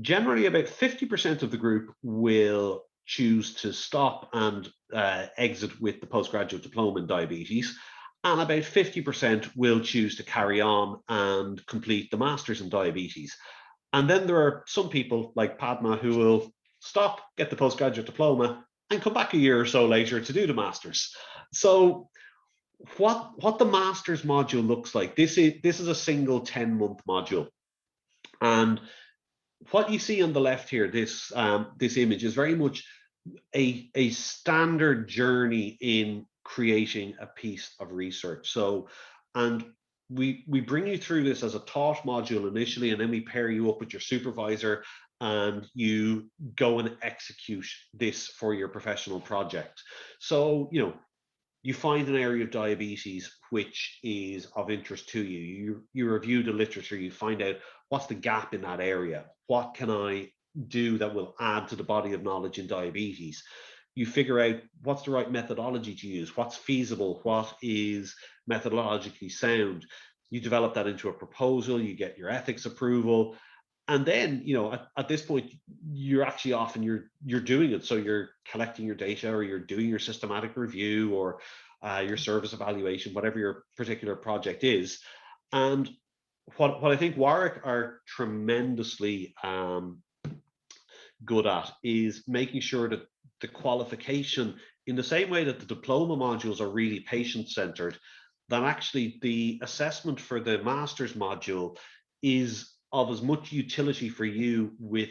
generally about 50% of the group will choose to stop and exit with the postgraduate diploma in diabetes, and about 50% will choose to carry on and complete the master's in diabetes. And then there are some people like Padma who will stop, get the postgraduate diploma, and come back a year or so later to do the master's. So what the master's module looks like, this is a single 10-month module. And what you see on the left here, this image is very much a standard journey in creating a piece of research. So, and we bring you through this as a taught module initially, and then we pair you up with your supervisor, and you go and execute this for your professional project. So, you find an area of diabetes which is of interest to you. You review the literature, you find out what's the gap in that area. What can I do that will add to the body of knowledge in diabetes? You figure out what's the right methodology to use, what's feasible, what is methodologically sound. You develop that into a proposal, you get your ethics approval. And then, at this point, you're actually off and you're doing it. So you're collecting your data, or you're doing your systematic review, or your service evaluation, whatever your particular project is. And what I think Warwick are tremendously good at is making sure that the qualification, in the same way that the diploma modules are really patient-centered, that actually the assessment for the master's module is of as much utility for you with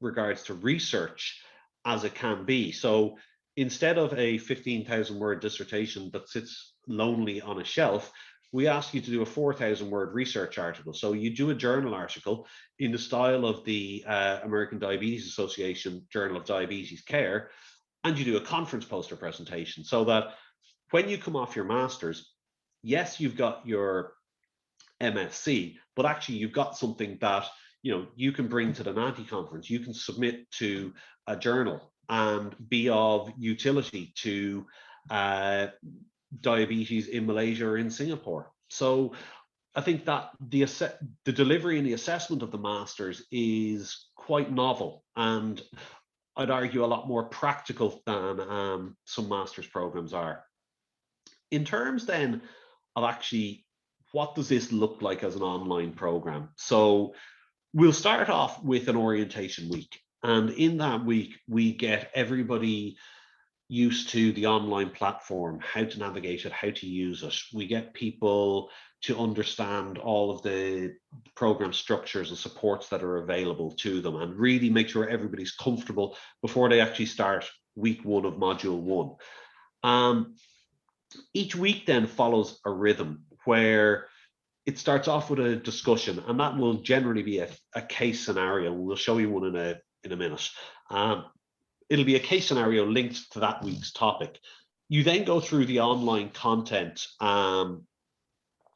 regards to research as it can be. So instead of a 15,000 word dissertation that sits lonely on a shelf, we ask you to do a 4,000 word research article. So you do a journal article in the style of the American Diabetes Association Journal of Diabetes Care, and you do a conference poster presentation, so that when you come off your master's, yes, you've got your MSc, but actually you've got something that you can bring to the NANTI conference. You can submit to a journal and be of utility to diabetes in Malaysia or in Singapore. So I think that the delivery and the assessment of the masters is quite novel, and I'd argue a lot more practical than some master's programs are. In terms then of actually what does this look like as an online program? So we'll start off with an orientation week, and in that week we get everybody used to the online platform, how to navigate it, how to use it. We get people to understand all of the program structures and supports that are available to them, and really make sure everybody's comfortable before they actually start week 1 of module 1. Each week then follows a rhythm where it starts off with a discussion, and that will generally be a case scenario. We'll show you one in a minute. It'll be a case scenario linked to that week's topic. You then go through the online content. So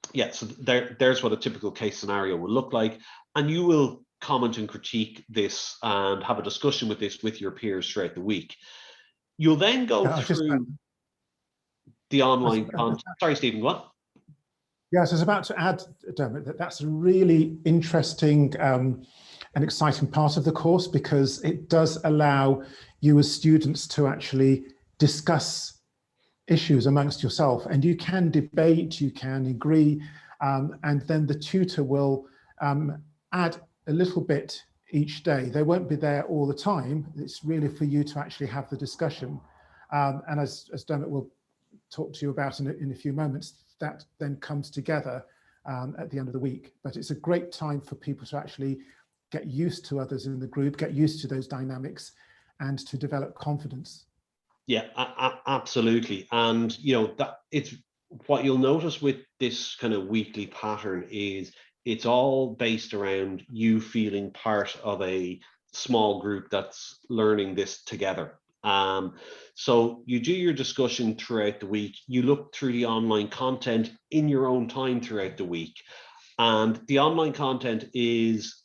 there's what a typical case scenario will look like, and you will comment and critique this and have a discussion with this with your peers throughout the week. You'll then go through the online content. Sorry, Stephen, what? Yes, I was about to add, Dermot, that that's a really interesting and exciting part of the course, because it does allow you as students to actually discuss issues amongst yourself, and you can debate, you can agree, and then the tutor will add a little bit each day. They won't be there all the time. It's really for you to actually have the discussion. And as Dermot will talk to you about in a few moments, that then comes together at the end of the week. But it's a great time for people to actually get used to others in the group, get used to those dynamics, and to develop confidence. Yeah, absolutely. And that it's what you'll notice with this kind of weekly pattern is it's all based around you feeling part of a small group that's learning this together. So you do your discussion throughout the week, you look through the online content in your own time throughout the week, and the online content is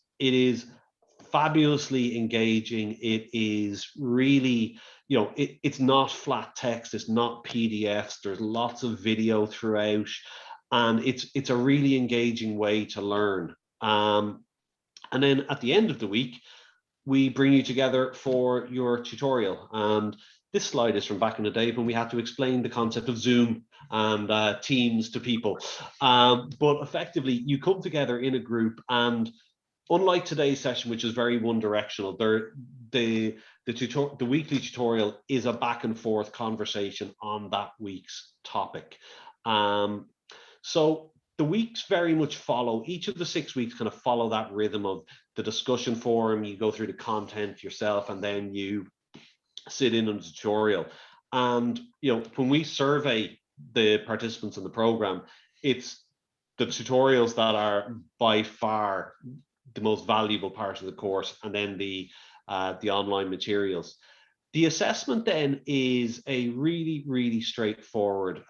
fabulously engaging. It is really, it's not flat text, it's not PDFs, there's lots of video throughout, and it's a really engaging way to learn. And then at the end of the week, we bring you together for your tutorial. And this slide is from back in the day when we had to explain the concept of Zoom and Teams to people. But effectively, you come together in a group, and unlike today's session, which is very one-directional, the weekly tutorial is a back and forth conversation on that week's topic. So the weeks very much follow, each of the 6 weeks kind of follow that rhythm of the discussion forum. You go through the content yourself, and then you sit in on the tutorial. And when we survey the participants in the program, it's the tutorials that are by far the most valuable part of the course, and then the online materials. The assessment then is a really, really straightforward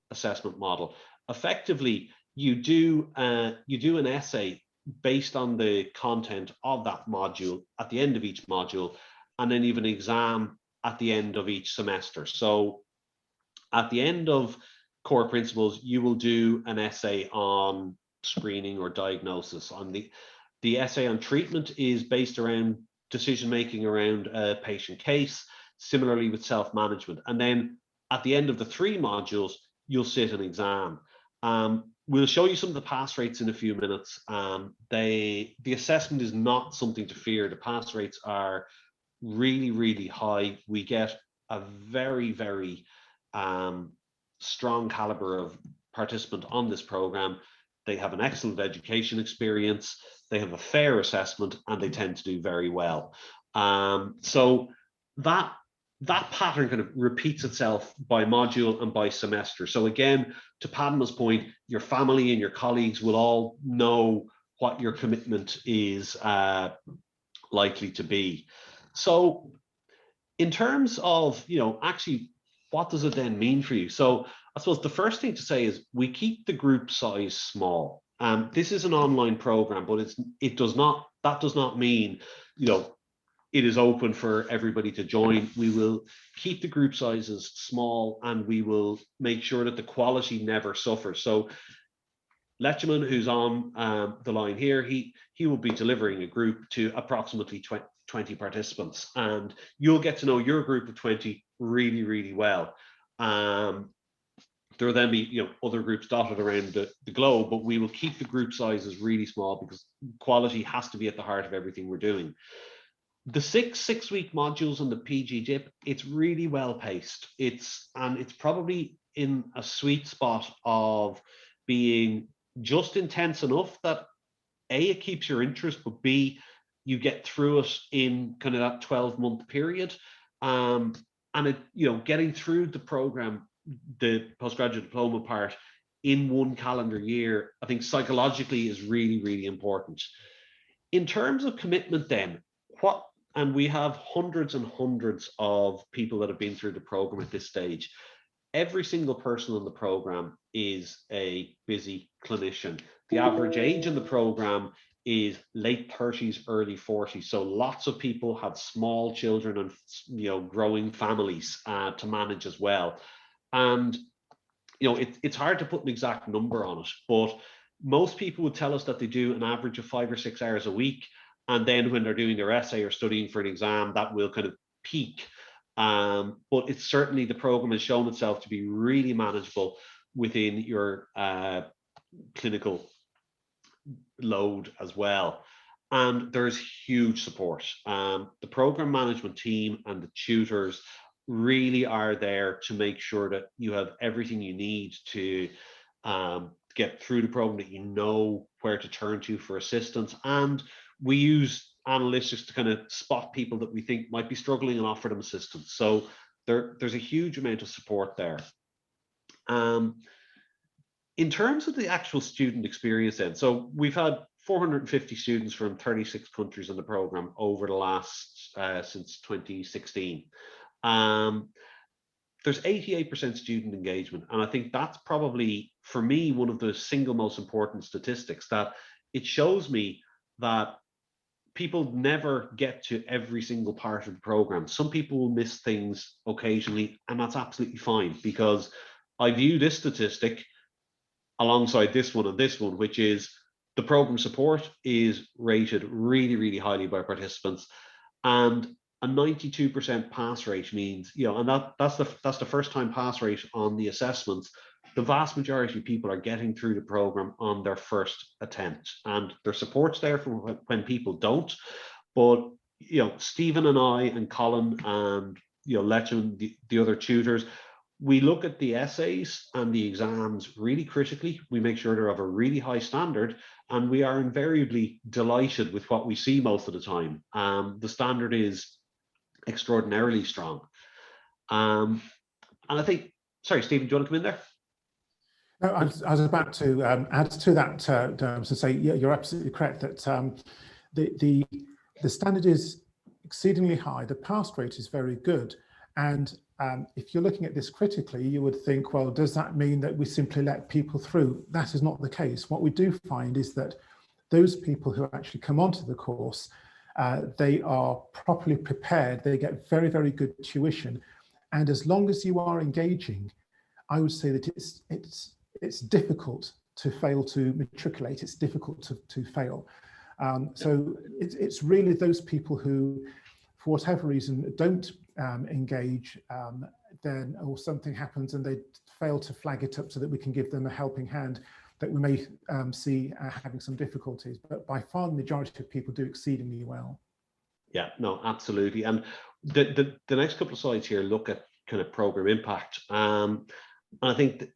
assessment model. Effectively, you do an essay based on the content of that module at the end of each module, and then even an exam at the end of each semester. So at the end of core principles, you will do an essay on screening or diagnosis. On the essay on treatment is based around decision making around a patient case, similarly with self-management. And then at the end of the 3 modules, you'll sit an exam. We'll show you some of the pass rates in a few minutes. The assessment is not something to fear. The pass rates are really, really high. We get a very, very strong caliber of participant on this program. They have an excellent education experience, they have a fair assessment, and they tend to do very well. So that pattern kind of repeats itself by module and by semester. So again, to Padma's point, your family and your colleagues will all know what your commitment is likely to be. So in terms of, actually, what does it then mean for you? So I suppose the first thing to say is we keep the group size small. This is an online program, but that does not mean, it is open for everybody to join. We will keep the group sizes small, and we will make sure that the quality never suffers. So Lechtman, who's on the line here, he will be delivering a group to approximately 20 participants, and you'll get to know your group of 20 really, really well. There will then be other groups dotted around the globe, but we will keep the group sizes really small because quality has to be at the heart of everything we're doing. The six-week modules on the PG Dip, it's really well paced. It's probably in a sweet spot of being just intense enough that A, it keeps your interest, but B, you get through it in kind of that 12-month period. And it, getting through the program, the postgraduate diploma part, in one calendar year, I think psychologically is really, really important. In terms of commitment then, and we have hundreds and hundreds of people that have been through the program at this stage. Every single person on the program is a busy clinician. The average age in the program is late 30s, early 40s. So lots of people have small children and growing families to manage as well. And it's hard to put an exact number on it, but most people would tell us that they do an average of 5 or 6 hours a week. And then when they're doing their essay or studying for an exam, that will kind of peak. But it's certainly, the program has shown itself to be really manageable within your clinical load as well. And there's huge support. The program management team and the tutors really are there to make sure that you have everything you need to get through the program, that you know where to turn to for assistance. And we use analytics to kind of spot people that we think might be struggling and offer them assistance. So there's a huge amount of support there. In terms of the actual student experience then, so we've had 450 students from 36 countries in the program over the last, since 2016. There's 88% student engagement. And I think that's probably, for me, one of the single most important statistics, that it shows me that people never get to every single part of the program. Some people will miss things occasionally, and that's absolutely fine, because I view this statistic alongside this one and this one, which is the program support is rated really, really highly by participants, and a 92% pass rate means, and that's the first time pass rate on the assessments. The vast majority of people are getting through the program on their first attempt, and their support's there for when people don't. But Stephen and I and Colin and Letchman, the other tutors, we look at the essays and the exams really critically. We make sure they're of a really high standard, and we are invariably delighted with what we see most of the time. The standard is extraordinarily strong. And I think, sorry, Stephen, do you want to come in there? No, I was about to add to that, to say, yeah, you're absolutely correct that the standard is exceedingly high. The pass rate is very good. And if you're looking at this critically, you would think, well, does that mean that we simply let people through? That is not the case. What we do find is that those people who actually come onto the course, they are properly prepared. They get very, very good tuition. And as long as you are engaging, I would say that it's difficult to fail to matriculate. It's difficult to fail. So it's really those people who, for whatever reason, don't engage, then, or something happens and they fail to flag it up so that we can give them a helping hand, that we may see having some difficulties. But by far the majority of people do exceedingly well. Yeah, no, absolutely. And the next couple of slides here look at kind of program impact. And I think that,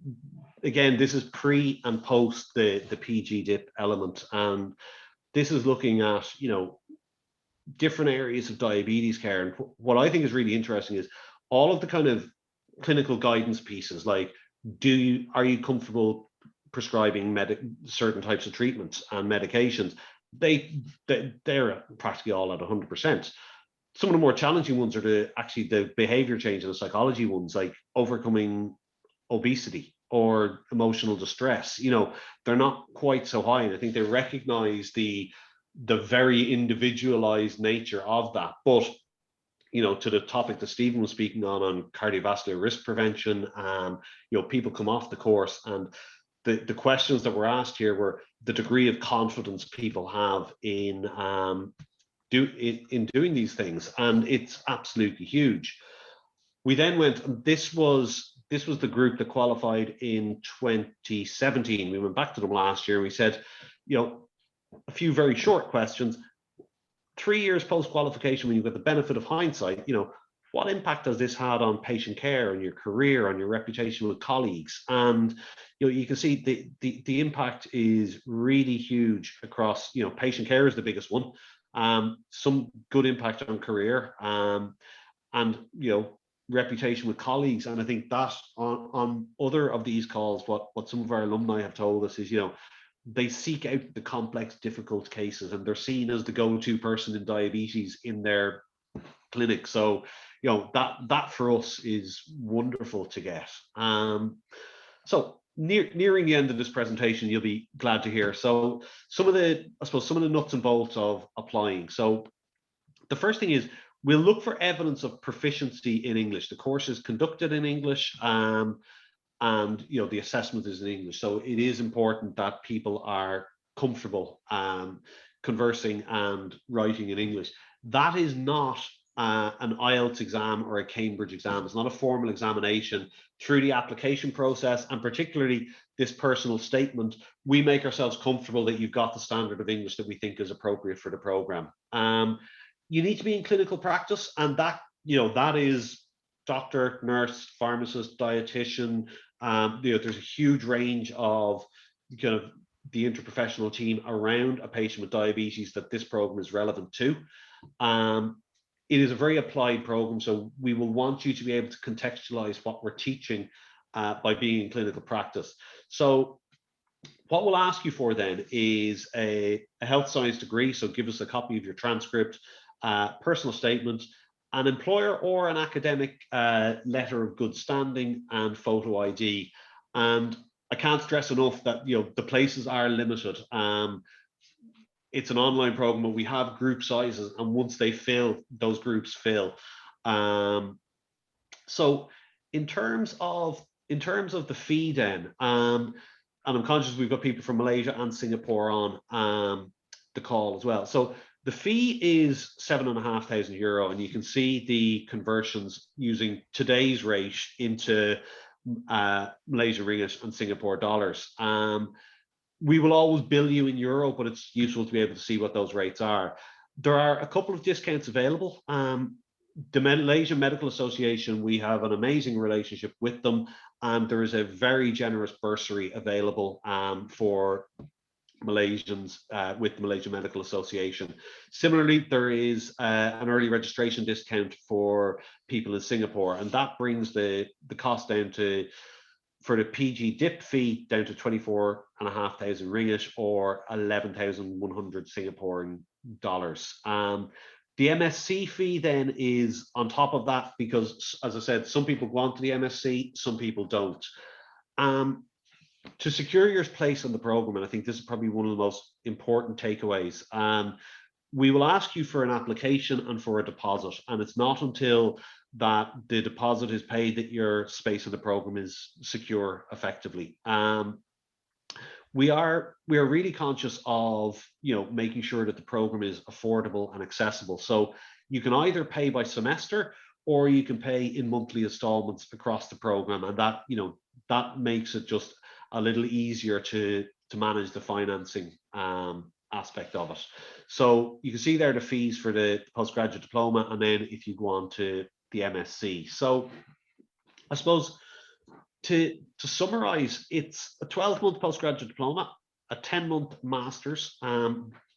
again, this is pre and post the PG dip element, and this is looking at different areas of diabetes care. And what I think is really interesting is all of the kind of clinical guidance pieces, like are you comfortable prescribing certain types of treatments and medications? They're practically all at 100%. Some of the more challenging ones are the behavior change and the psychology ones, like overcoming obesity or emotional distress. They're not quite so high, and I think they recognize the very individualized nature of that. But to the topic that Stephen was speaking on cardiovascular risk prevention, people come off the course, and the questions that were asked here were the degree of confidence people have in doing these things, and it's absolutely huge. We then went, and this was the group that qualified in 2017. We went back to them last year and we said, a few very short questions. 3 years post-qualification, when you get the benefit of hindsight, what impact has this had on patient care, on your career, on your reputation with colleagues? And you can see the impact is really huge across. Patient care is the biggest one. Some good impact on career, and reputation with colleagues. And I think that on other of these calls, what some of our alumni have told us is, they seek out the complex, difficult cases, and they're seen as the go-to person in diabetes in their clinic. So that for us is wonderful to get. So nearing the end of this presentation, you'll be glad to hear. So some of the nuts and bolts of applying. So the first thing is, we'll look for evidence of proficiency in English. The course is conducted in English, and the assessment is in English. So it is important that people are comfortable conversing and writing in English. That is not an IELTS exam or a Cambridge exam. It's not a formal examination. Through the application process, and particularly this personal statement, we make ourselves comfortable that you've got the standard of English that we think is appropriate for the program. You need to be in clinical practice, and that is doctor, nurse, pharmacist, dietitian. There's a huge range of kind of the interprofessional team around a patient with diabetes that this program is relevant to. It is a very applied program, so we will want you to be able to contextualize what we're teaching by being in clinical practice. So what we'll ask you for then is a health science degree. So give us a copy of your transcript, personal statement, an employer or an academic letter of good standing, and photo ID. And I can't stress enough that the places are limited. It's an online program, but we have group sizes, and once they fill, those groups fill. So in terms of the fee then, and I'm conscious we've got people from Malaysia and Singapore on the call as well. So the fee is €7,500, and you can see the conversions using today's rate into Malaysia ringgit and Singapore dollars. We will always bill you in euro, but it's useful to be able to see what those rates are. There are a couple of discounts available. The Malaysia Medical Association, we have an amazing relationship with them, and there is a very generous bursary available for Malaysians with the Malaysia Medical Association. Similarly, there is an early registration discount for people in Singapore, and that brings the cost down to, for the PG DIP fee, down to 24,500 ringgit or 11,100 Singaporean dollars. The MSc fee then is on top of that, because, as I said, some people go on to the MSc, some people don't. To secure your place on the program, and I think this is probably one of the most important takeaways, we will ask you for an application and for a deposit, and it's not until that the deposit is paid that your space in the program is secure effectively. We are really conscious of making sure that the program is affordable and accessible. So you can either pay by semester, or you can pay in monthly installments across the program, and that that makes it just a little easier to manage the financing aspect of it. So you can see there the fees for the postgraduate diploma, and then if you go on to the MSc. So I suppose to summarize, it's a 12-month postgraduate diploma, a 10-month master's,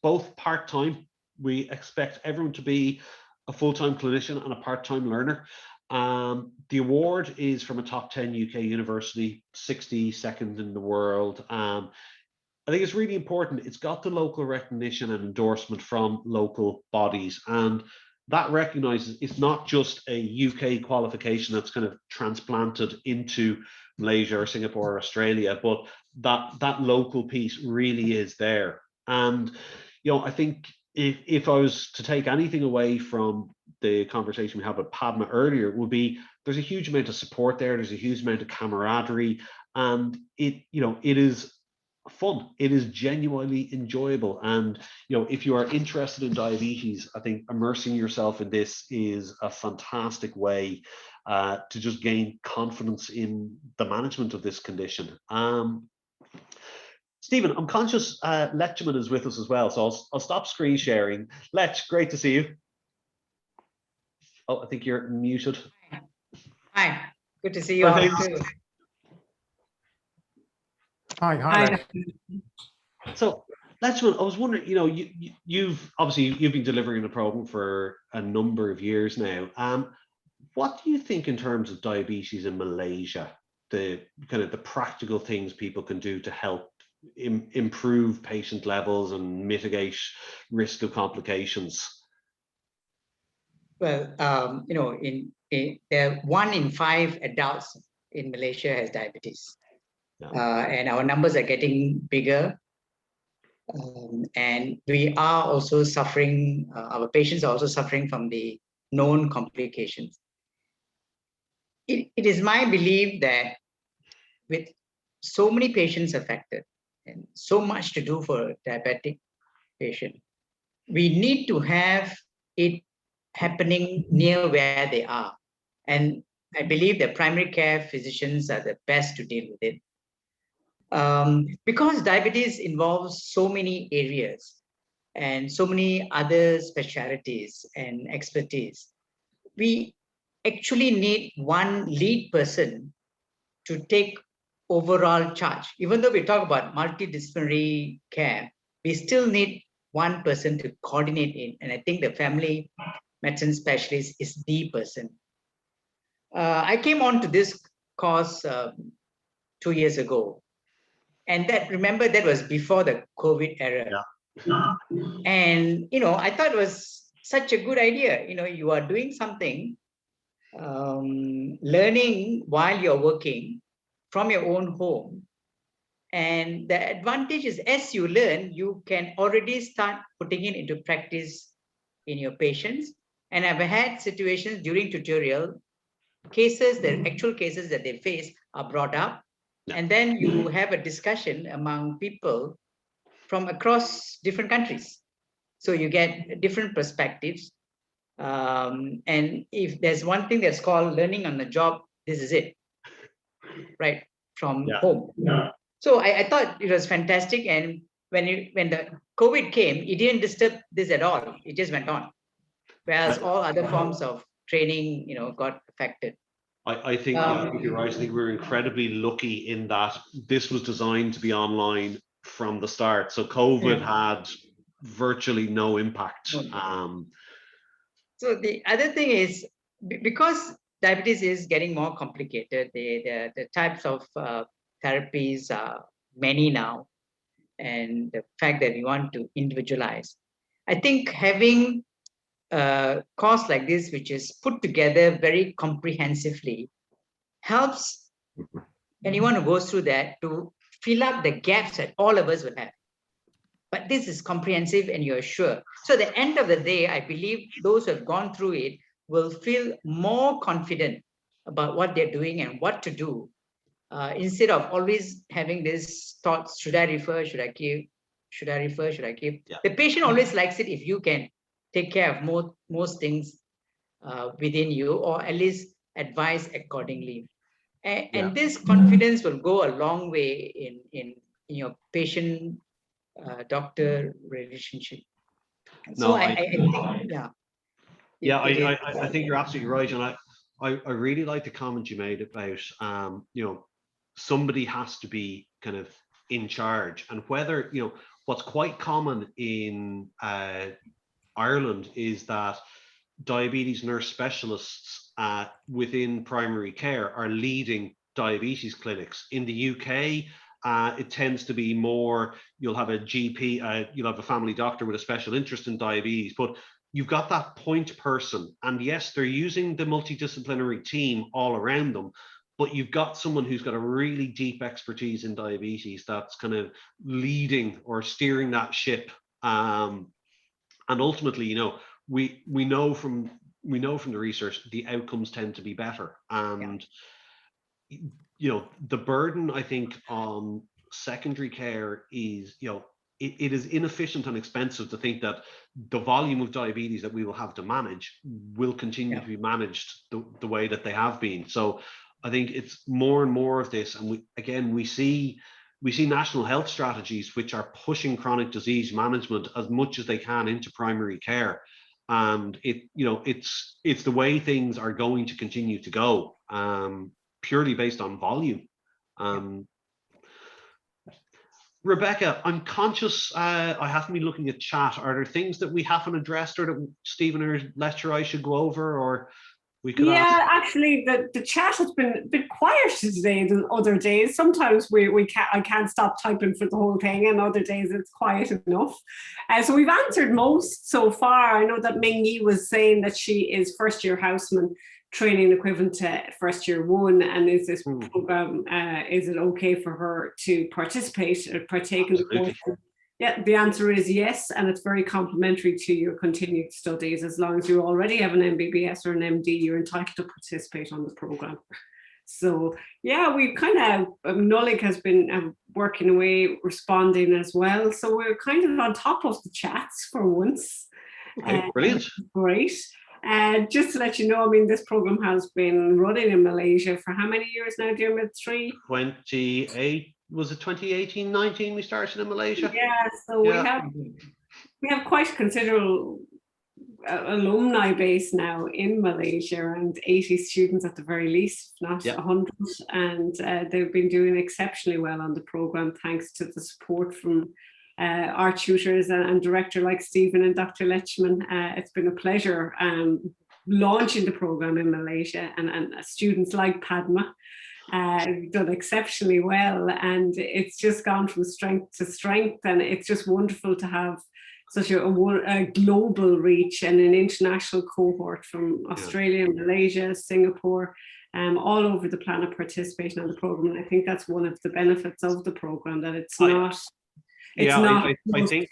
both part-time. We expect everyone to be a full-time clinician and a part-time learner. The award is from a top 10 UK university, 62nd in the world. I think it's really important. It's got the local recognition and endorsement from local bodies, and that recognizes it's not just a UK qualification that's kind of transplanted into Malaysia or Singapore or Australia, but that local piece really is there. And I think if I was to take anything away from the conversation we had with Padma earlier, it would be there's a huge amount of support there. There's a huge amount of camaraderie, and it is fun. It is genuinely enjoyable. And if you are interested in diabetes, I think immersing yourself in this is a fantastic way to just gain confidence in the management of this condition. Stephen, I'm conscious Letchman is with us as well, so I'll stop screen sharing. Lech, great to see you. Oh, I think you're muted. Hi, good to see you all too. Hi. So, Letchman, I was wondering, you've been delivering the program for a number of years now. What do you think in terms of diabetes in Malaysia? The kind of the practical things people can do to help improve patient levels and mitigate risk of complications? Well, there 1 in 5 adults in Malaysia has diabetes, and our numbers are getting bigger. And we are also suffering. Our patients are also suffering from the known complications. It is my belief that with so many patients affected and so much to do for a diabetic patient, we need to have it happening near where they are. And I believe that primary care physicians are the best to deal with it. Because diabetes involves so many areas and so many other specialties and expertise, we actually need one lead person to take overall charge. Even though we talk about multidisciplinary care, we still need one person to coordinate in. And I think the family medicine specialist is the person. I came on to this course 2 years ago. And remember, that was before the COVID era. Yeah. And, I thought it was such a good idea. You are doing something, learning while you're working from your own home. And the advantage is, as you learn, you can already start putting it into practice in your patients. And I've had situations during tutorial, actual cases that they face are brought up. And then you have a discussion among people from across different countries. So you get different perspectives. And if there's one thing that's called learning on the job, this is it, right? From home. Yeah. So I thought it was fantastic. And when the COVID came, it didn't disturb this at all. It just went on. Whereas all other forms of training, got affected. I think you're right. I think we're incredibly lucky in that this was designed to be online from the start. So COVID had virtually no impact. So the other thing is, because diabetes is getting more complicated, the types of therapies are many now, and the fact that we want to individualize. I think having a course like this, which is put together very comprehensively, helps anyone who goes through that to fill up the gaps that all of us will have. But this is comprehensive and you're sure. So at the end of the day, I believe those who have gone through it will feel more confident about what they're doing and what to do, instead of always having these thoughts, should I refer, should I keep, should I refer, should I keep? Yeah. The patient always likes it if you can take care of most things within you, or at least advise accordingly. And this confidence will go a long way in your patient doctor relationship. So I think, I think you're absolutely right. And I really like the comment you made about, somebody has to be kind of in charge. And whether, what's quite common in Ireland is that diabetes nurse specialists within primary care are leading diabetes clinics. In the UK, it tends to be more, you'll have a GP, you'll have a family doctor with a special interest in diabetes, but you've got that point person. And yes, they're using the multidisciplinary team all around them, but you've got someone who's got a really deep expertise in diabetes that's kind of leading or steering that ship. And ultimately, we know from the research, the outcomes tend to be better. And the burden, I think, on secondary care is, it is inefficient and expensive to think that the volume of diabetes that we will have to manage will continue to be managed the way that they have been. So I think it's more and more of this. And we see we see national health strategies which are pushing chronic disease management as much as they can into primary care, and it's the way things are going to continue to go, purely based on volume. Rebecca, I'm conscious I haven't been looking at chat. Are there things that we haven't addressed, or that Stephen or Lecturer I should go over, or we could ask? Actually, the chat has been a bit quieter today than other days. Sometimes I can't stop typing for the whole thing, and other days it's quiet enough. So we've answered most so far. I know that Ming Yi was saying that she is first year houseman training equivalent to first year one, and is this program, is it okay for her to participate or partake in the course? Yeah, the answer is yes, and it's very complementary to your continued studies. As long as you already have an MBBS or an MD, you're entitled to participate on the program. So yeah, we kind of, Nolik has been working away, responding as well. So we're kind of on top of the chats for once. Okay, brilliant. Great. Just to let you know, I mean, this program has been running in Malaysia for how many years now, Dermot? 28, was it 2018, 19 we started in Malaysia? Yeah, so we have quite a considerable alumni base now in Malaysia, and 80 students at the very least, if not 100, and they've been doing exceptionally well on the program thanks to the support from our tutors and director like Stephen and Dr. Lechman. It's been a pleasure launching the program in Malaysia, and students like Padma done exceptionally well, and it's just gone from strength to strength, and it's just wonderful to have such a global reach and an international cohort from Australia, Malaysia, Singapore, all over the planet participating on the program. And I think that's one of the benefits of the program, that it's not I think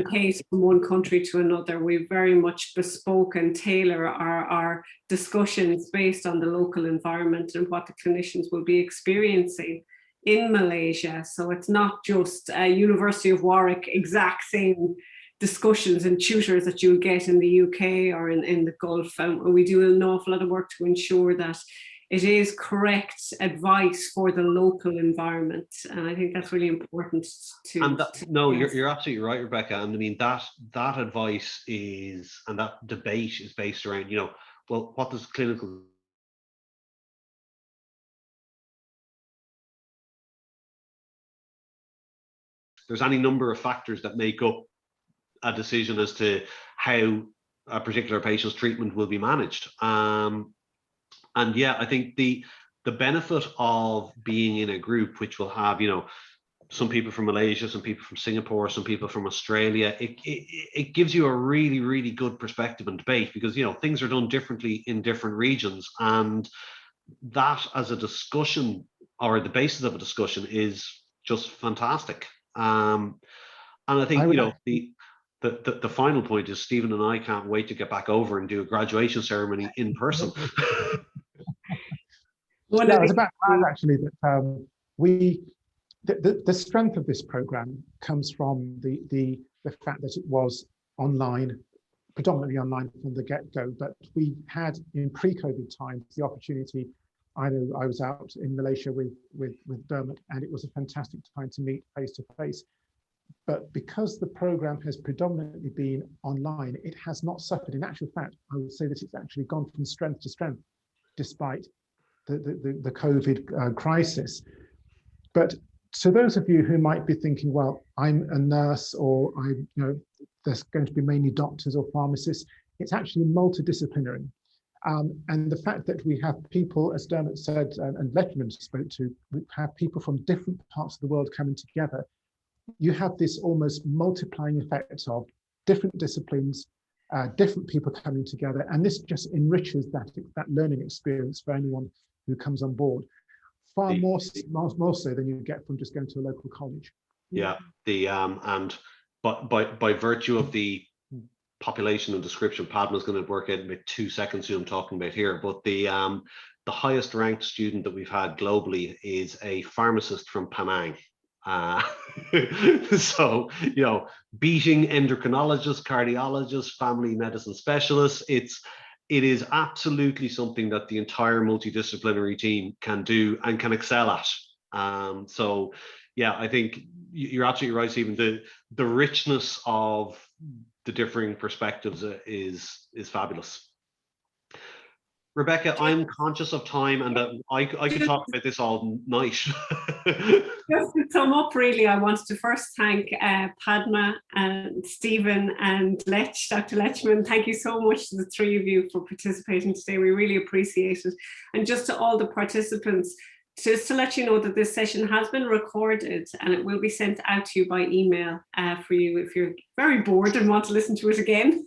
pace from one country to another. We very much bespoke and tailor our discussions based on the local environment and what the clinicians will be experiencing in Malaysia. So it's not just a University of Warwick exact same discussions and tutors that you'll get in the UK or in the Gulf. And we do an awful lot of work to ensure that it is correct advice for the local environment, and I think that's really important to. And you're absolutely right, Rebecca. And I mean that advice is, and that debate is based around, well, what does clinical there's any number of factors that make up a decision as to how a particular patient's treatment will be managed. And yeah, I think the benefit of being in a group which will have, some people from Malaysia, some people from Singapore, some people from Australia, it gives you a really, really good perspective and debate, because, things are done differently in different regions. And that as a discussion, or the basis of a discussion, is just fantastic. And I think, the final point is Stephen and I can't wait to get back over and do a graduation ceremony in person. I was about to add actually that the strength of this program comes from the fact that it was online, predominantly online from the get-go. But we had, in pre-COVID times, the opportunity. I know I was out in Malaysia with Dermot, and it was a fantastic time to meet face to face. But because the program has predominantly been online, it has not suffered. In actual fact, I would say that it's actually gone from strength to strength, despite the COVID crisis. But to those of you who might be thinking, well, I'm a nurse, or there's going to be mainly doctors or pharmacists, it's actually multidisciplinary. And the fact that we have people, as Dermot said, and Lechman spoke to, we have people from different parts of the world coming together. You have this almost multiplying effect of different disciplines, different people coming together, and this just enriches that learning experience for anyone who comes on board, far more so than you get from just going to a local college. Yeah, and by virtue of the population and description, Padma's going to work out in about 2 seconds who I'm talking about here, but the highest ranked student that we've had globally is a pharmacist from Penang. So beating endocrinologists, cardiologists, family medicine specialists, it is absolutely something that the entire multidisciplinary team can do and can excel at. So yeah, I think you're absolutely right, Stephen. The richness of the differing perspectives is fabulous. Rebecca, I'm conscious of time, and that I could talk about this all night. Just to sum up, really, I wanted to first thank Padma and Stephen and Dr. Lechman. Thank you so much to the three of you for participating today. We really appreciate it. And just to all the participants, just to let you know that this session has been recorded and it will be sent out to you by email for you if you're very bored and want to listen to it again.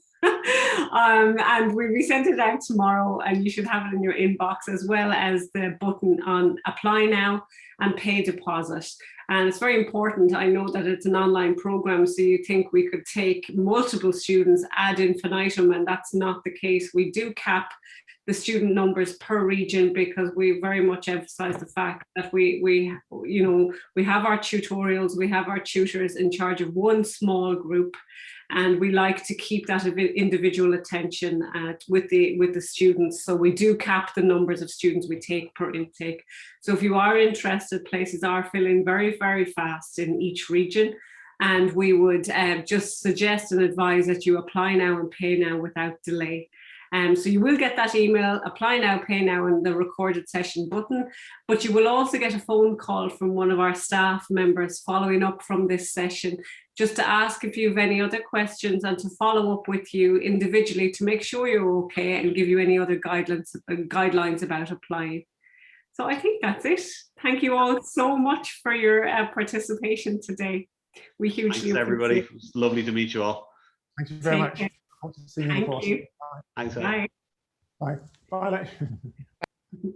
And we'll be sent it out tomorrow, and you should have it in your inbox, as well as the button on apply now and pay deposit. And it's very important. I know that it's an online program, so you think we could take multiple students ad infinitum, and that's not the case. We do cap the student numbers per region because we very much emphasize the fact that we have our tutorials, we have our tutors in charge of one small group, and we like to keep that individual attention with the students. So we do cap the numbers of students we take per intake. So if you are interested, places are filling very, very fast in each region. And we would just suggest and advise that you apply now and pay now without delay. So you will get that email, apply now, pay now, and the recorded session button, but you will also get a phone call from one of our staff members following up from this session, just to ask if you have any other questions and to follow up with you individually to make sure you're okay and give you any other guidelines about applying. So I think that's it. Thank you all so much for your participation today. We hugely Thanks, everybody. It was lovely to meet you all. Thank you very much. Hope to see you in the course. Thank you. Thanks. Bye. Bye. Bye.